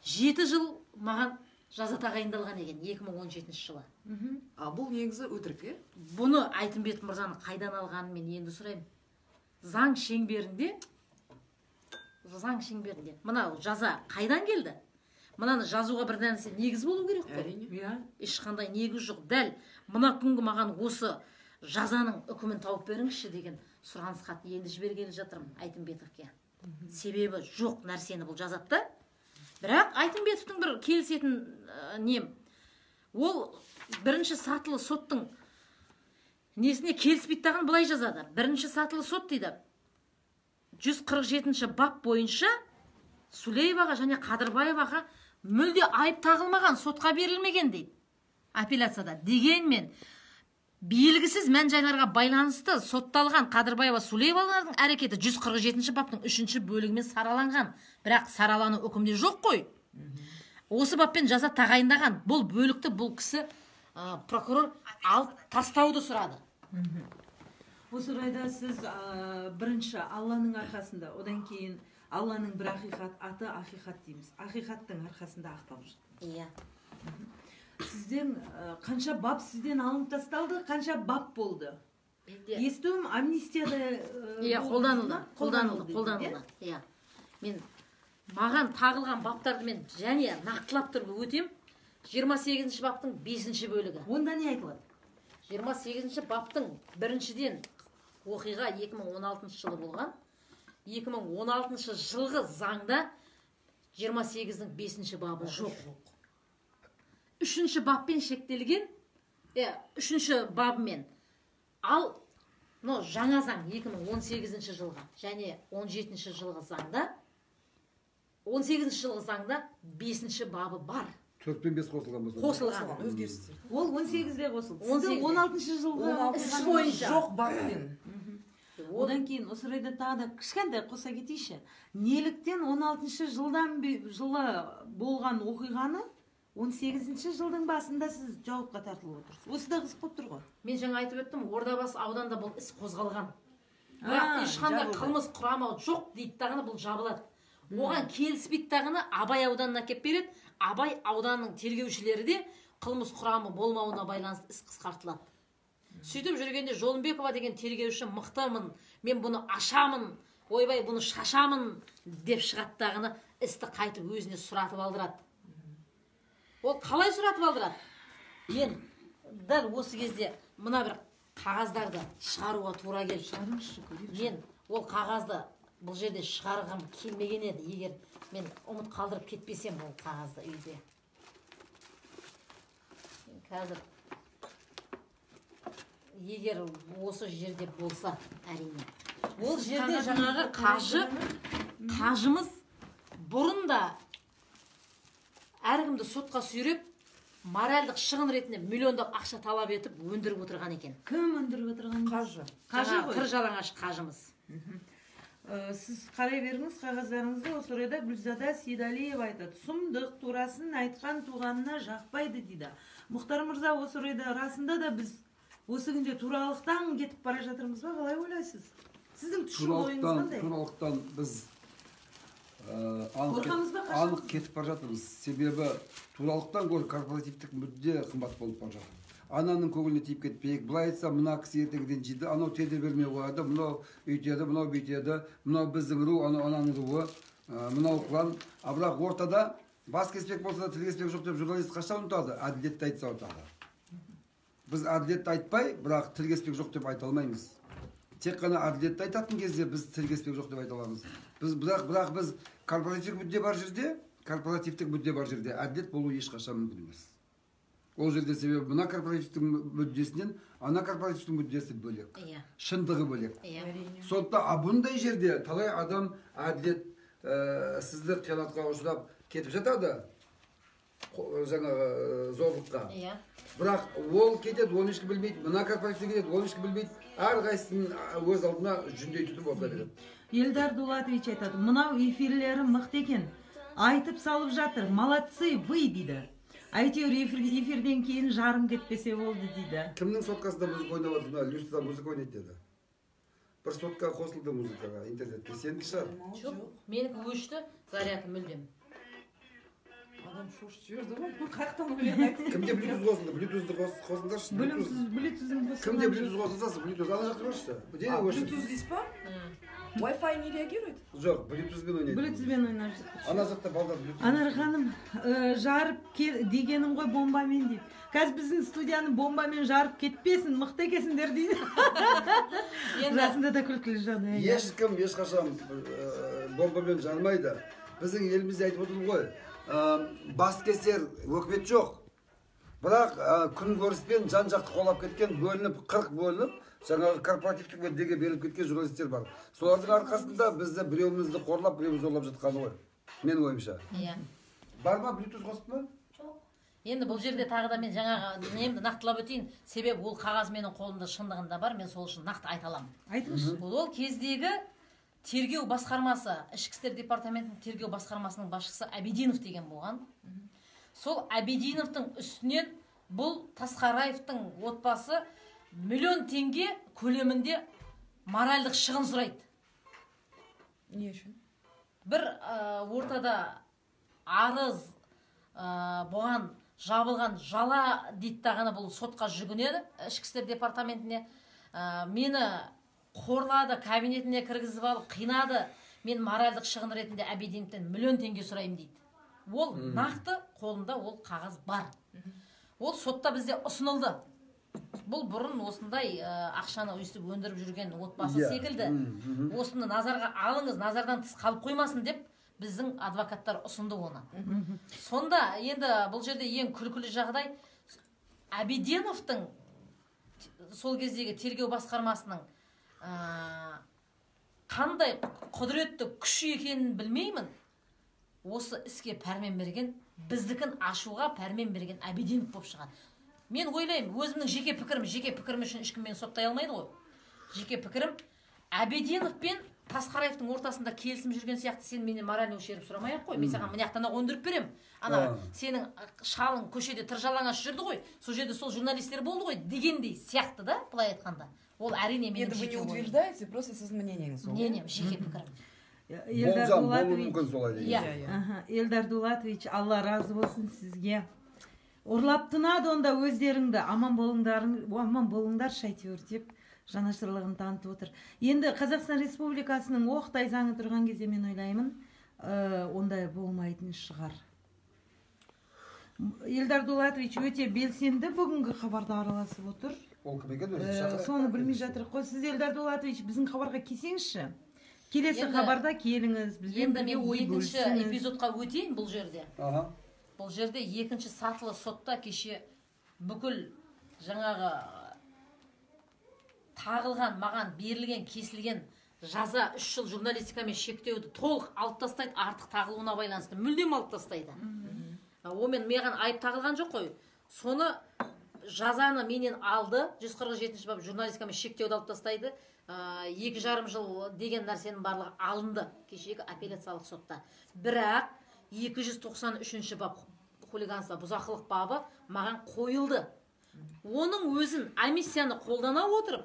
7 жыл маған жаза тағайындалған екен 2017 жылы. Бұл негізі өтірік, е? Бұны Айтымбетов мырзаны қайдан алғанын мен енді сұраймын. Заң шеңберінде мынау жаза қайдан келді? Мынаны жазуға бір нәрсе негіз болу керек қой. Әрине. Ешқандай негіз жоқ. Дәл мына күнгі маған осы жазаның үкімін тауып беріңізші деген сұраныс хат енді жібергелі жатырмын Айтымбетовке. Себебі жоқ нәрсені бұл жазатты. Бірақ Айтымбетовтың бір келісетін нем. Ол бірінші сатылы соттың несіне келіспейді даған былай жазады. Бірінші сатылы сот дейді. 147 бап бойынша Сулееваға және Қадырбаеваға мүлде айып тағылмаған, сотқа берілмеген дейді. Апелляцияда. Дегенмен белгісіз мән-жайларға байланысты сотталған Қадырбаева Сулейбалардың әрекеті 147 баптың 3 бөлігімен сараланған. Бірақ саралану үкімде жоқ қой. Осы баппен жаза тағайындаған. Бұл бөлікті бұл кісі прокурор алып тастауды сұрады. Осы орайда сіз бірінші Алланың арқасында, одан кейін Алланың бір ақиқат, аты ақиқат дейміз. Ақиқаттың арқасында ақталып шықты. Иә. Сізден қанша бап сізден алынып тасталды, қанша бап болды? Естуім амнистияда қолданылды. Иә. Мен маған тағылған баптарды мен және нақтылап тұрып өтем. 28 баптың 5 бөлігі. Онда не айтылады? 28 баптың біріншіден оқиға 2016 жылы болған. 2016 жылғы заңда 28-дің 5 бабы жоқ. 3 баппен шектелген, 3 бабымен. Ал жаңа заң 2018 жылға және 17 жылғы заңда 18 жылғы заңда 5 бабы бар. 4 пен 5 қосылған болса. Қосылған. Өзгерістер. Ол 18-де қосылды. 16 жылғы іс бойынша жоқ баппен. Одан кейін осы орайда тағы да кішкентай қоса кетейінші. Неліктен 16 жылы болған оқиғаны 18 жылдың басында сіз жауапқа тартылып отырсыз? Осы да қызық болып тұр ғой. Мен жаңа айтып өттім, Ордабасы ауданда бұл іс қозғалған. Бірақ ешқандай қылмыс құрамы жоқ дейді дағыны бұл жабылады. Оған келіспейді дағыны Абай ауданына кеп береді. Абай ауданының тергеушілері де қылмыс құрамы болмауына байланысты іс қысқартылады. Сөйтіп жүргенде Жолымбекова деген тергеуші мықтымын, мен бұны ашамын, ойбай бұны шашамын деп шығаттағыны істі қайтып өзіне сұратып алдырады. Ол қалай сұратып алдырады? Мен дәл осы кезде мына бір қағаздарды шығаруға тура келді. Мен ол қағазды бұл жерде шығарғым келмеген еді, егер мен ұмыт қалдырып кетпесем ол қағазды үйде. Қазір егер осы жерде болса, әрине. Ол жерде жаңағы қажымыз бұрында әркімді сотқа сүйреп, моральдық шығын ретінде миллиондық ақша талап етіп өндіріп отырған екен. Кім өндіріп отырған? Қажы. Қыр жалаңаш қажымыз. Сіз қарай беріңіз қағаздарыңызды. Осы орайда Гүлзада Сейдалиева айтады. Сұмдық турасын айтқан туғанына жақпайды дейді. Мұхтар мырза, осы орайда расында да біз осы күнде туралықтан кетіп бара жатырмыз ба? Қалай ойлайсыз? Сіздің түсін ойыңыз қандай? Туралықтан біз анық кетіп бара жатырмыз. Себебі туралықтан гөрі корпоративтік мүдде қымбат болып бара жатыр. Ананың көңіліне тиіп кетпейік. Былай айтса, мына кісі ертеңгіден жейді, анау теде бермей қояды, мынау үйтеді, мынау бүйтеді, мынау біздің ру, ананың руы, мынау құлан. Бірақ ортада бас кеспек болса да тіл кеспек жоқ деп журналист қашан ұмытады? Әділетті айтса ұмытады. Біз әділетті айтпай, бірақ тіл кеспек жоқ деп айта алмаймыз. Тек қана әділетті айтатын кезде біз тіл кеспек жоқ деп айта аламыз. Бірақ біз корпоративтік мүдде бар жерде әділет болу ешқашан мүмкін емес. Ол жерде себебі мына корпоративтің мүддесінен ана корпоративтің мүддесі бөлек. Шындығы бөлек. Сондықтан бұндай жерде талай адам әділет сізді қиянатқа ұшырап кетіп жатады, жаңағы зорлыққа. Бірақ ол кетеді, оны ешкім білмейді. Мына корпоративте кетеді, оны ешкім білмейді. Әрқайсының өз алдына жүндей тұтып отыра береді. Елдар Дулатович айтады, мынау эфирлері мықты екен. Айтып салып жатыр, молодцы вы дейді. Әйтеуір эфирден кейін жарым кетпесе болды дейді. Кімнің соткасында музыка ойнап жатыр? Люстрада музыка ойнайды деді. Бір сотка қосылды музыкаға интернетте. Сенікі шығар? Жоқ, менікі өшті, заряды мүлдем. Адам шошып жіберді ғой. Қаяқтан ойлайды. Кімде Bluetooth қосылды? Bluetooth'ды қосыңдаршы. Bluetooth'ын қосыңдар. Кімде Bluetooth қосылса, Bluetooth ана жақта көрші. Bluetooth дейсіз ба? Wi-Fi не реагирует? Жоқ, Bluetooth'бен ойнайды. Bluetooth'бен ойнап жатыр. Ана жақта балдар Bluetooth. Анар ханым, жарып дегенім ғой бомбамен дейді. Қазір біздің студияны бомбамен жарып кетпесін, мықты екесіңдер дейді. Расында да күлкілі жағдай. Ешкім ешқашан бомбамен жармайды. Біздің елімізде айтып отырмын ғой, бас кесер өкімет жоқ. Бірақ күн көріспен жан жақты қолап кеткен, бөлініп, 40 бөлініп, жаңағы корпоративтік мүддеге беріліп кеткен журналистер бар. Солардың арқасында бізді біреуімізді қорлап, біреуімізді зорлап жатқаны ғой. Менің ойымша. Бар ма Bluetooth қосып па? Жоқ. Енді бұл жерде тағы да мен жаңағы немді нақтылап өтейін, себебі ол қағаз менің қолымда шындығында бар, мен сол үшін нақты айта аламын. Айтыңызшы. Ол кездегі тергеу басқармасы, ішкі істер департаментінің тергеу басқармасының басшысы Абидинов деген болған. Сол Абидиновтың үстінен бұл Тасқараевтың отбасы миллион теңге көлемінде моральдық шығын сұрайды. Не үшін? Бір ортада арыз бұған жабылған жала дейді дағаны бұл сотқа жүгінеді ішкі істер департаментіне. Мені қорлады, кабинетіне кіргізіп алып қинады, мен моральдық шығын ретінде Абидиновтен миллион теңге сұраймын дейді. Ол нақты қолында ол қағаз бар. Ол сотта бізде ұсынылды. Бұл бұрын осындай ақшаны өйстіп өндіріп жүрген отбасы секілді. Осыны назарға алыңыз, назардан тыс қалып қоймасын деп біздің адвокаттар ұсынды оны. Сонда енді бұл жерде ең күлкілі жағдай Абиденовтың сол кездегі тергеу басқармасының қандай құдіретті күші екенін білмеймін. Осы іске пәрмен берген, біздікін ашуға пәрмен берген Абиденов болып шығады. Мен ойлаймын, өзімнің жеке пікірім үшін ешкім мені соттай алмайды ғой. Жеке пікірім, Абиденов пен Тасқараевтың ортасында келісім жүрген сияқты сен менен моральный ущерб сұрамай-ақ қой. Мен саған мына жақтан өндіріп берем. Ана сенің шалың көшеде тыржалаңаш жүрді ғой, сол жерде сол журналистер болды ғой дегендей сияқты да, былай айтқанда. Ол әрине менің Это вы не ойым. утверждаете, просто сіздің мнениеңіз. Мнением, жеке пікірім. Эльдар Дулатович, Алла разы болсын сізге. Ұрлап тынады онда өздеріңді, аман болыңдаршы әйтеуір деп жанашырлығын танытып отыр. Енді Қазақстан Республикасының оқтай заңы тұрған кезде мен ойлаймын, ондай болмайтын шығар. Эльдар Дулатович өте белсенді бүгінгі хабарда араласып отыр. Ол кім екен өзі шақырып? Соны білмей жатырық қой. Сіз Эльдар Дулатович біздің хабарға келсеңізші. Келесі хабарда келіңіз, бізбен бірге ой бөлісіңіз. Екінші эпизодқа өтейін бұл жерде. Бұл жерде екінші сатылы сотта кеше бүкіл жаңағы тағылған, маған берілген, кесілген жаза 3 жыл журналистикамен шектеуді толық алып тастайды, артық тағылуына байланысты мүлдем алып тастайды. Омен маған айып тағылған жоқ қой. Соны жазаны менен алды, 147 бап журналистикамен шектеуді алып тастайды. 2,5 жыл деген нәрсенің барлығы алынды кешегі апелляциялық сотта. Бірақ 293 бап хулиганство, бұзақылық бабы маған қойылды. Оның өзін амнистияны қолдана отырып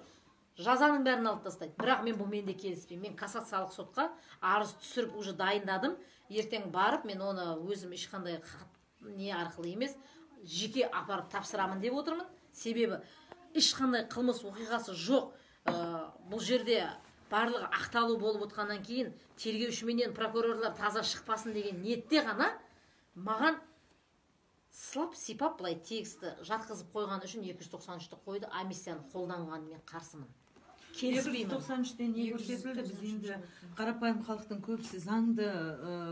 жазаның бәрін алып тастайды. Бірақ мен бұл менде келіспеймін. Мен кассациялық сотқа арыз түсіріп уже дайындадым. Ертең барып мен оны өзім ешқандай не арқылы емес, жеке апарып тапсырамын деп отырмын. Себебі ешқандай қылмыс оқиғасы жоқ. Бұл жерде барлығы ақталу болып отқаннан кейін тергеушіменен прокурорлар таза шықпасын деген ниетте ғана маған сылап сипап былай тексті жатқызып қойған үшін 293-ті қойды. Амнистияны қолданған мен қарсымын. 293-те не көрсетілді? Біз енді қарапайым халықтың көбісі заңды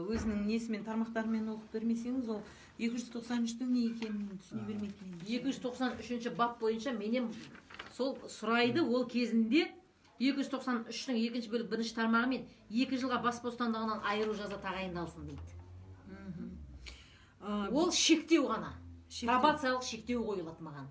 өзінің несімен тармақтарымен оқып бермесеңіз, ол 293-тің не екенін түсіне бермейтін. 293-ші бап бойынша менен сол сұрайды, ол кезінде 293-ның екінші бөлік бірінші тармағымен 2 жылға бас бостандығынан айыру жаза тағайындалсын дейді. Ол шектеу ғана. Пробациялық шектеу қойылады маған.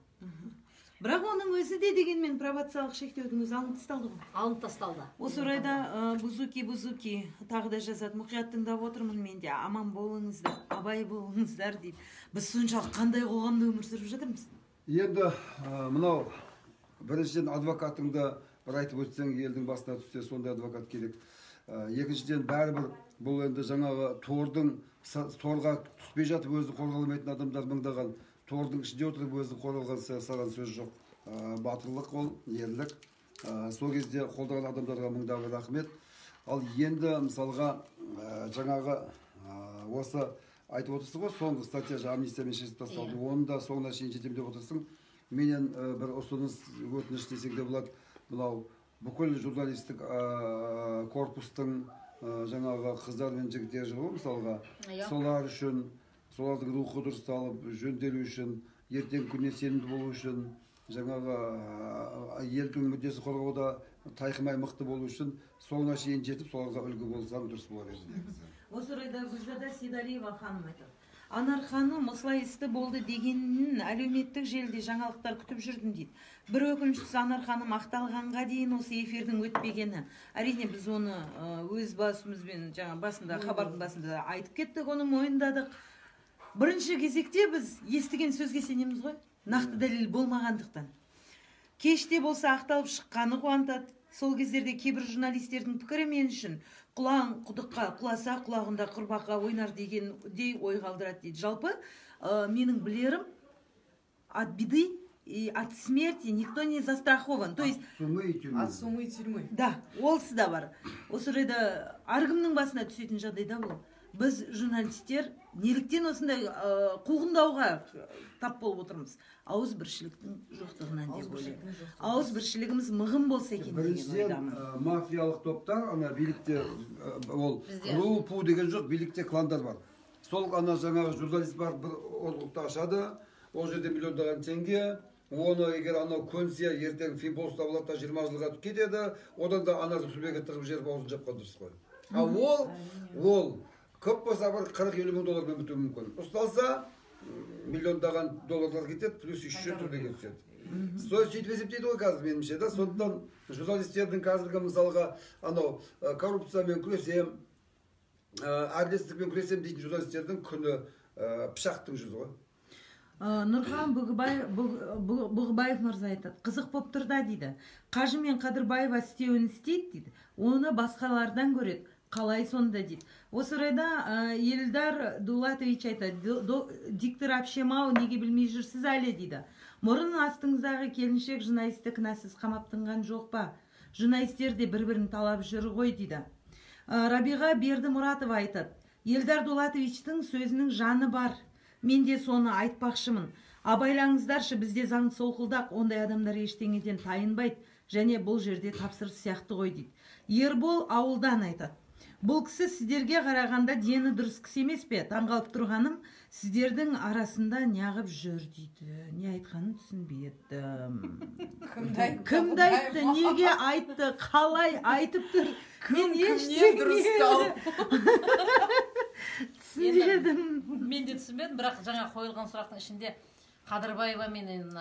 Бірақ оның өзі де дегенмен пробациялық шектеудің өзі алынып тасталды ғой. Алынып тасталды. Осы орайда Бузуки тағы да жазады. Мұқият тыңдап отырмын мен де. Аман болыңыздар, абай болыңыздар дейді. Біз соншалық қандай қоғамда өмір сүріп жатырмыз? Енді мынау біріншіден адвокатыңды бір айтып өтсең, елдің басына түссе сондай адвокат керек. Екіншіден бәрібір бұл енді жаңағы торға түспей жатып өзі қорғалмайтын адамдар мыңдаған, тордың ішінде отырып өзі қорғалған саған сөз жоқ. Батырлық ол, ерлік. Сол кезде қолдаған адамдарға мыңдағы рахмет. Ал енді мысалға жаңағы осы айтып отырсың ғой, соңғы статья амнистиямен шешіп тасталды. Оны да соңына шейін жетем деп отырсың. Менен бір ұсыныс өтініш десек де болады. Мынау бүкіл журналистік корпустың жаңағы қыздар мен жігіттер жүр ғой мысалға. Солар үшін, солардың рухы дұрысталып, жөнделу үшін, ертең күніне сенімді болу үшін, жаңағы елдің мүддесін қорғауда тайқымай мықты болу үшін соңына шейін жетіп, соларға үлгі болсаң дұрыс болар еді. Осы орайда Гүлжада Сейдалиева ханым айтады. Анар ханым осылай істі болды дегенін әлеуметтік желіде жаңалықтар күтіп жүрдім дейді. Бір өкініштісі Анар ханым ақталғанға дейін осы эфирдің өтпегені. Әрине біз оны өз басымызбен жаңа басында хабардың басында айтып кеттік, оны мойындадық. Бірінші кезекте біз естіген сөзге сенеміз ғой, нақты дәлел болмағандықтан. Кеште болса ақталып шыққаны қуантады. Сол кездерде кейбір журналистердің пікірі мен үшін құлаң құдыққа құласа құлағында құрбаққа ойнар дегендей ой қалдырады дейді. Жалпы менің білерім от беды и от смерти никто не застрахован. То есть от сумы и тюрьмы. Да, олсы да бар. Осы орайда әркімнің басына түсетін жағдайда бұл. Біз журналистер неліктен осындай қуғындауға тап болып отырмыз? Ауызбіршіліктің жоқтығынан деп ойлаймын. Ауызбіршілігіміз мығым болса екен деген ойдамын. Біріншіден мафиялық топтар, ана билікте ол ру-пу деген жоқ, билікте кландар бар. Сол ана жаңағы журналист бар, бір орталықта ашады, ол жерде миллиондаған теңге, оны егер анау көнсе, ертең финпост табылады да 20 жылға кетеді, одан да анасы сүлбеге тығып жеріп аузын жапқан дұрыс қой. Ол көп болса бір 40-50 мың доллармен бітуі мүмкін. Ұсталса, миллиондаған долларлар кетеді, плюс еще түрмеге түседі. Сөйтіп есептейді ғой қазір меніңше да. Сондықтан журналистердің қазіргі мысалға анау коррупциямен күресем, әділетсіздікпен күресем дейтін журналистердің күні пышақтың жүзі ғой. Нұрхан Бұғыбаев мырза айтады, қызық боп тұр да дейді. Қажы мен Қадырбаева істеуін істейді дейді, оны басқалардан көреді. Қалай сонда дейді. Осы орайда Елдар Дулатович айтады, диктор апшемау неге білмей жүрсіз әлі дейді. Мұрын астыңыздағы келіншек журналисті кінәсіз қамап тынған жоқ па? Журналистер де бір-бірін талап жүр ғой дейді. Рабиға Бердімұратова айтады, Елдар Дулатовичтің сөзінің жаны бар. Мен де соны айтпақшымын. Абайлаңыздаршы, бізде заң солқылдақ, ондай адамдар ештеңеден тайынбайды, және бұл жерде тапсырыс сияқты ғой дейді. Ербол ауылдан айтады. Бұл кісі сіздерге қарағанда дені дұрыс кісі емес пе? Таңғалып тұрғаным, сіздердің арасында неғып жүр дейді. Не айтқанын түсінбедім. Кімді айтты? Неге айтты? Қалай айтып тұр? Мен түсінбедім. Мен де түсінбедім, бірақ жаңа қойылған сұрақтың ішінде Қадырбаева менен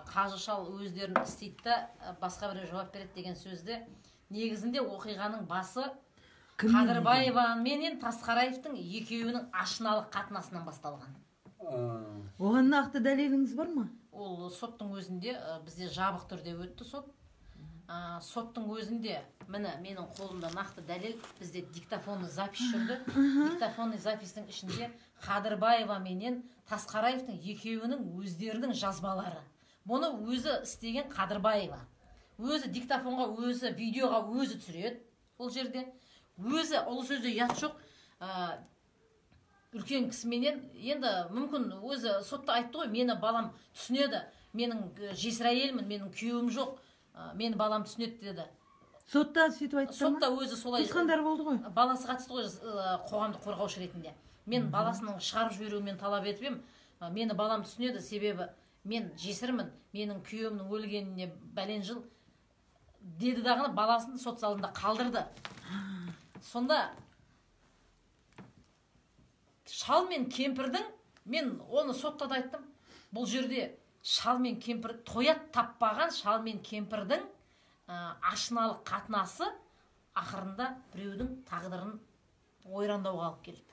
Қажы шал өздерін істейді да басқа біреу жауап береді деген сөзде негізінде оқиғаның басы Қадырбаева менен Тасқараевтың екеуінің ашыналық қатынасынан басталған. Оған нақты дәлеліңіз бар ма? Ол соттың өзінде бізде жабық түрде өтті сот. Соттың өзінде міне менің қолымда нақты дәлел, бізде диктофонный запись жүрді. Диктофонный запистің ішінде Қадырбаева менен Тасқараевтың екеуінің өздерінің жазбалары. Бұны өзі істеген Қадырбаева. Өзі диктофонға, өзі видеоға өзі түсіреді. Ол жерде өзі ұлы сөзде ұят жоқ. Үлкен кісіменен енді мүмкін өзі сотта айтты ғой, мені балам түсінеді, менің жесір әйелмін, менің күйеуім жоқ, мені балам түсінеді деді. Сотта сөйтіп айтты ма? Сотта өзі солай. Туысқандар болды ғой. Баласы қатысты ғой қоғамдық қорғаушы ретінде. Мен баласының шығарып жіберуімен талап етіп ем, мені балам түсінеді, себебі мен жесірмін, менің күйеуімнің өлгеніне бәлен жыл деді дағыны баласын сот залында қалдырды. Сонда шал мен кемпірдің, мен оны сотта да айттым, бұл жерде шал мен кемпір тоят таппаған шал мен кемпірдің ашыналық қатынасы ақырында біреудің тағдырын ойрандауға алып келді.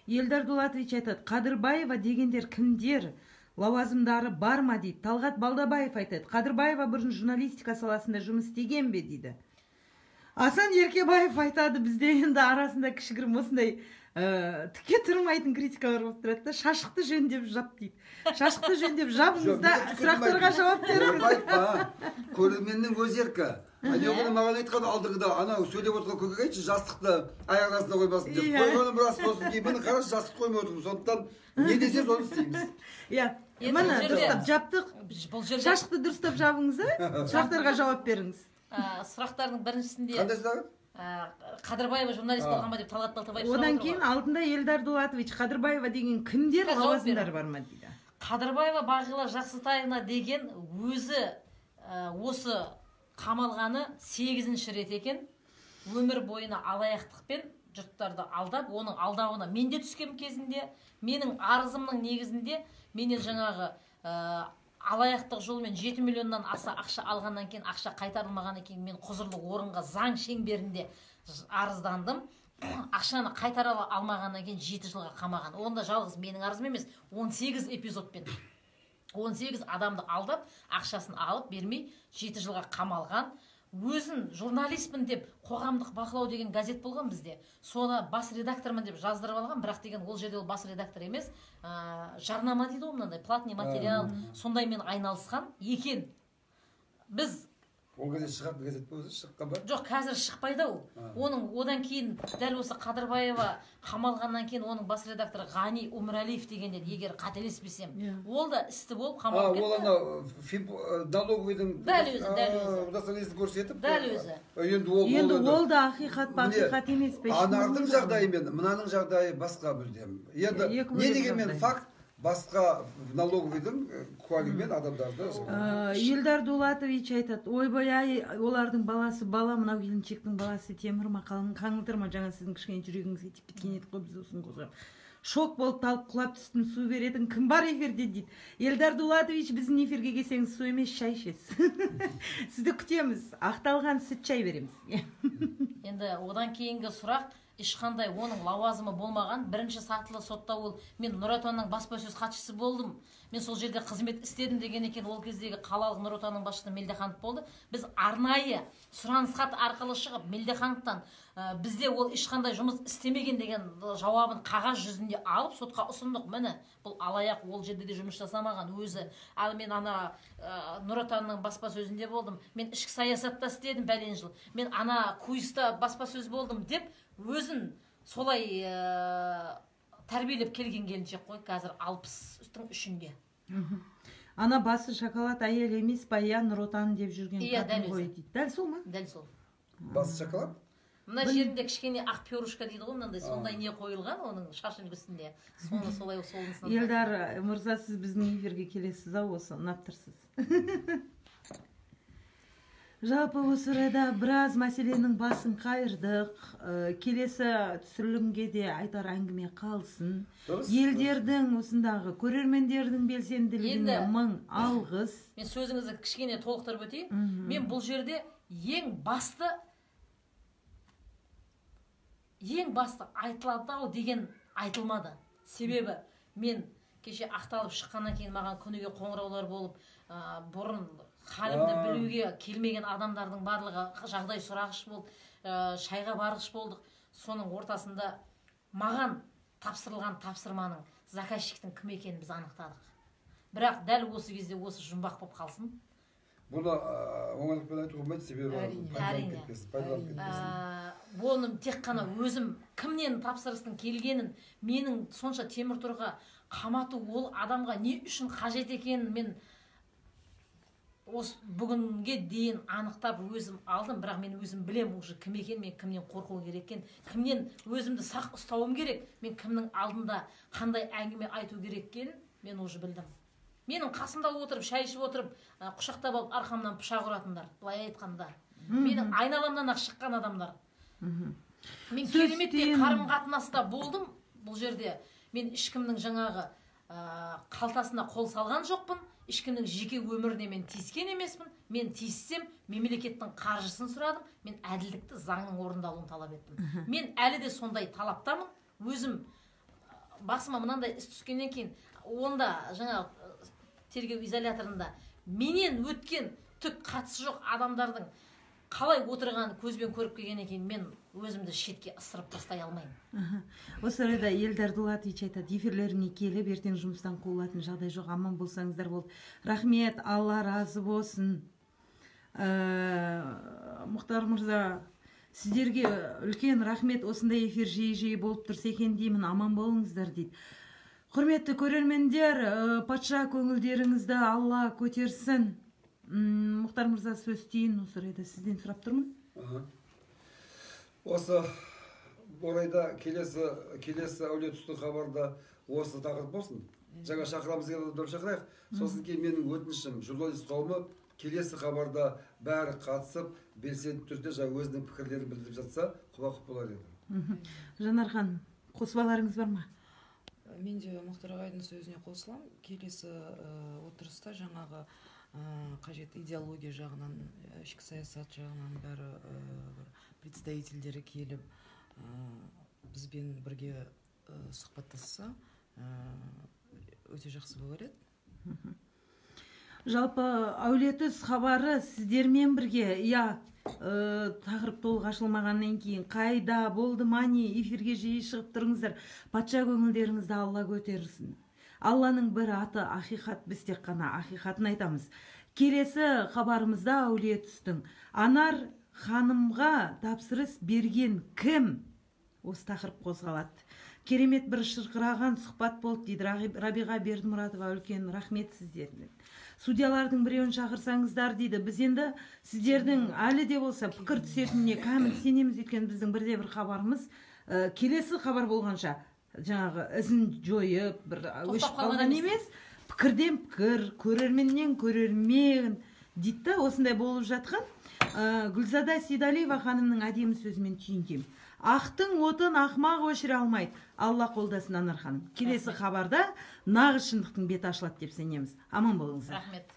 Елдар Дулатович айтады, Қадырбаева дегендер кімдер? Лауазымдары бар ма дейді. Талғат Балдабаев айтады, Қадырбаева бұрын журналистика саласында жұмыс істеген бе дейді. Асан Еркебаев айтады, бізде енді арасында кішігірім осындай тіке тұрмайтын критикалар болып тұрады да, шашықты жөндеп жап дейді. Шашықты жөндеп жабыңыз да сұрақтарға жауап беріңіз. Көрерменнің өз еркі. Анеғыны маған айтқан алдығыда, анау сөйлеп отырған көкек айтшы, жастықты аяқ астына қоймасын деп. Қойғаны біраз сосын кейін, мені қараш жастық қоймай отырмыз. Сондықтан не десе соны істейміз. Міне дұрыстап жаптық. Шашықты дұрыстап жабыңыз, сұрақтарға жауап беріңіз. Сұрақтардың біріншісінде қандай сұрақ? Қадырбаева журналист болған ба деп Талғат Балтабаев сұрап отыр. Одан кейін алдында Елдар Дулатович, Қадырбаева деген кімдер, лауазымдар бар ма дейді. Қадырбаева Бағила Жақсытаевна деген өзі осы қамалғаны 8-ші рет екен. Өмір бойына алаяқтықпен жұрттарды алдап, оның алдауына мен де түскем кезінде, менің арызымның негізінде менен жаңағы алаяқтық жолмен 7 миллионнан аса ақша алғаннан кейін, ақша қайтарылмағаннан кейін мен құзырлы орынға заң шеңберінде арыздандым. Ақшаны қайтара алмағаннан кейін 7 жылға қамаған. Онда жалғыз менің арызым емес, 18 эпизодпен 18 адамды алдап, ақшасын алып бермей 7 жылға қамалған. Өзін журналистпін деп қоғамдық бақылау деген газет болған бізде. Соны бас редактормын деп жаздырып алған, бірақ деген ол жерде ол бас редактор емес, жарнама дейді ғой, мынандай платный материал, сондаймен айналысқан екен. Біз ол газет шығатын газет па өзі, шыққан ба? Жоқ, қазір шықпайды ол. Оның одан кейін дәл осы Қадырбаева қамалғаннан кейін оның бас редакторы Ғани Умралиев дегенде, егер қателеспесем, ол да істі болып қамалып кетті. Ол ана налоговыйдың дәл өзі. удостоверениесін көрсетіп. Дәл өзі. Енді ол да ақиқат па, ақиқат емес пе? Анардың жағдайы мен мынаның жағдайы басқа мүлдем. Енді не дегенмен факт басқа налоговыйдың куәлігімен адамдарды. Елдар Дулатович айтады, ойбай, олардың баласы бала, мынау келіншектің баласы темір ма, қаңылтыр ма, жаңа сіздің кішкене жүрегіңізге тиіп кеткен едік қой, біз осыны қозғап. Шок болып талып құлап түстім, су беретін кім бар эфирде дейді. Елдар Дулатович, біздің эфирге келсеңіз су емес, шай ішесіз. Сізді күтеміз, ақталған сүт шай береміз. Енді одан кейінгі сұрақ, ешқандай оның лауазымы болмаған. Бірінші сатылы сотта ол, мен Нұр Отанның баспасөз хатшысы болдым, мен сол жерде қызмет істедім деген екен. Ол кездегі қалалық Нұр Отанның басшысы Мелдеханов болды. Біз арнайы сұраныс хат арқылы шығып Мелдехановтан бізде ол ешқандай жұмыс істемеген деген жауабын қағаз жүзінде алып сотқа ұсындық. Міне, бұл алаяқ, ол жерде де жұмыс жасамаған өзі. Ал мен ана Нұр Отанның баспасөзінде болдым, мен ішкі саясатта істедім бәлен жыл, мен ана Куиста баспасөз болдым деп өзін солай тәрбиелеп келген келіншек қой, қазір 60-тың үшінде. Ана басы шоколад әйел емес па, иә, Нұр Отан деп жүрген қатын ғой дейді. Дәл сол ма? Дәл сол. Басы шоколад? Мына жерінде кішкене ақ перышко дейді ғой, мынандай сондай не қойылған оның шаш үлгісінде. Соны солай солынсынан. Елдар мырза, сіз біздің эфирге келесіз ау, осы ұнап тұрсыз. Жалпы осы орайда біраз мәселенің басын қайырдық. Келесі түсірілімге де айтар әңгіме қалсын. Елдердің осындағы көрермендердің белсенділігіне мың алғыс. Мен сөзіңізді кішкене толықтырып өтейін. Мен бұл жерде ең басты айтылады деген айтылмады. Себебі мен кеше ақталып шыққаннан кейін маған күніге қоңыраулар болып, бұрын халімді білуге келмеген адамдардың барлығы жағдай сұрағыш болып, шайға барғыш болдық. Соның ортасында маған тапсырылған тапсырманың заказчиктің кім екенін біз анықтадық. Бірақ дәл осы кезде осы жұмбақ болып қалсын. Бұны оңайлықпен айтуға болмайды, себебі әрине. Оны тек қана өзім кімнен тапсырыстың келгенін, менің сонша темір торға қамату ол адамға не үшін қажет екенін мен осы бүгінге дейін анықтап өзім алдым. Бірақ мен өзім білем уже кім екен, мен кімнен қорқу керек екен, кімнен өзімді сақ ұстауым керек, мен кімнің алдында қандай әңгіме айту керек екенін мен уже білдім. Менің қасымда отырып, шай ішіп отырып, құшақтап алып арқамнан пышақ ұратындар, былай айтқанда. Менің айналамнан ақ шыққан адамдар. Мен кереметтей қарым-қатынаста болдым бұл жерде. Мен ешкімнің жаңағы қалтасына қол салған жоқпын, ешкімнің жеке өміріне мен тиіскен емеспін. Мен тиіссем, мемлекеттің қаржысын сұрадым, мен әділдікті, заңның орындалуын талап еттім. Мен әлі де сондай талаптамын. Өзім басыма мынандай іс түскеннен кейін, онда жаңа тергеу изоляторында менен өткен түк қатысы жоқ адамдардың қалай отырғанын көзбен көріп келгеннен кейін мен өзімді шетке ысырып тастай алмаймын. Осы орайда Елдар Дулатович айтады, эфирлеріне келіп, ертең жұмыстан қуылатын жағдай жоқ, аман болсаңыздар болды. Рахмет, Алла разы болсын. Мұхтар мырза, сіздерге үлкен рахмет, осындай эфир жиі болып тұрса екен деймін, аман болыңыздар дейді. Құрметті көрермендер, патша көңілдеріңізді Алла көтерсін. Мұхтар мырза, сөз тиін, осы орайда сізден сұрап тұрмын. Осы орайда келесі әулие тұстың хабарда осы тақырып болсын. Жаңа шақырамыз келіп шақырайық. Сосын кейін менің өтінішім, журналист қауымы келесі хабарда бәрі қатысып, белсенді түрде өзінің пікірлерін білдіріп жатса, құба-құп болар еді. Жанар ханым, қосып бар ма? Мен де Мұхтар ағайдың сөзіне қосылам. Келесі отырыста жаңағы қажет идеология жағынан, ішкі саясат жағынан бәрі представительдері келіп бізбен бірге сұхбаттасса өте жақсы болар еді. Жалпы әулетіс хабары сіздермен бірге, тақырып толық ашылмағаннан кейін қайда болды мани эфирге жиі шығып тұрыңыздар. Патша көңілдеріңізді Алла көтерсін. Алланың бір аты ақиқат, біз тек қана ақиқатын айтамыз. Келесі хабарымызда әулетістің Анар ханымға тапсырыс берген кім? Осы тақырып қозғалады. Керемет бір шырқыраған сұхбат болды дейді Рабиға Бердімұратова. Үлкен рахмет сіздерге. Судьялардың біреуін шақырсаңыздар дейді. Біз енді сіздердің әлі де болса пікір түсетініне кәміл сенеміз, өйткені біздің бірде бір хабарымыз келесі хабар болғанша жаңағы ізін жойып бір өшіп қалған емес, пікірден пікір, көрерменнен көрермен дейді. Осындай болып жатқан Гүлзада Сейдалиева ханымның әдемі сөзімен түйіндеймін. Ақтың отын ақмақ өшіре алмайды. Алла қолдасын Анар ханым. Келесі хабарда нағыз шындықтың беті ашылады деп сенеміз. Аман болыңыздар. Рахмет.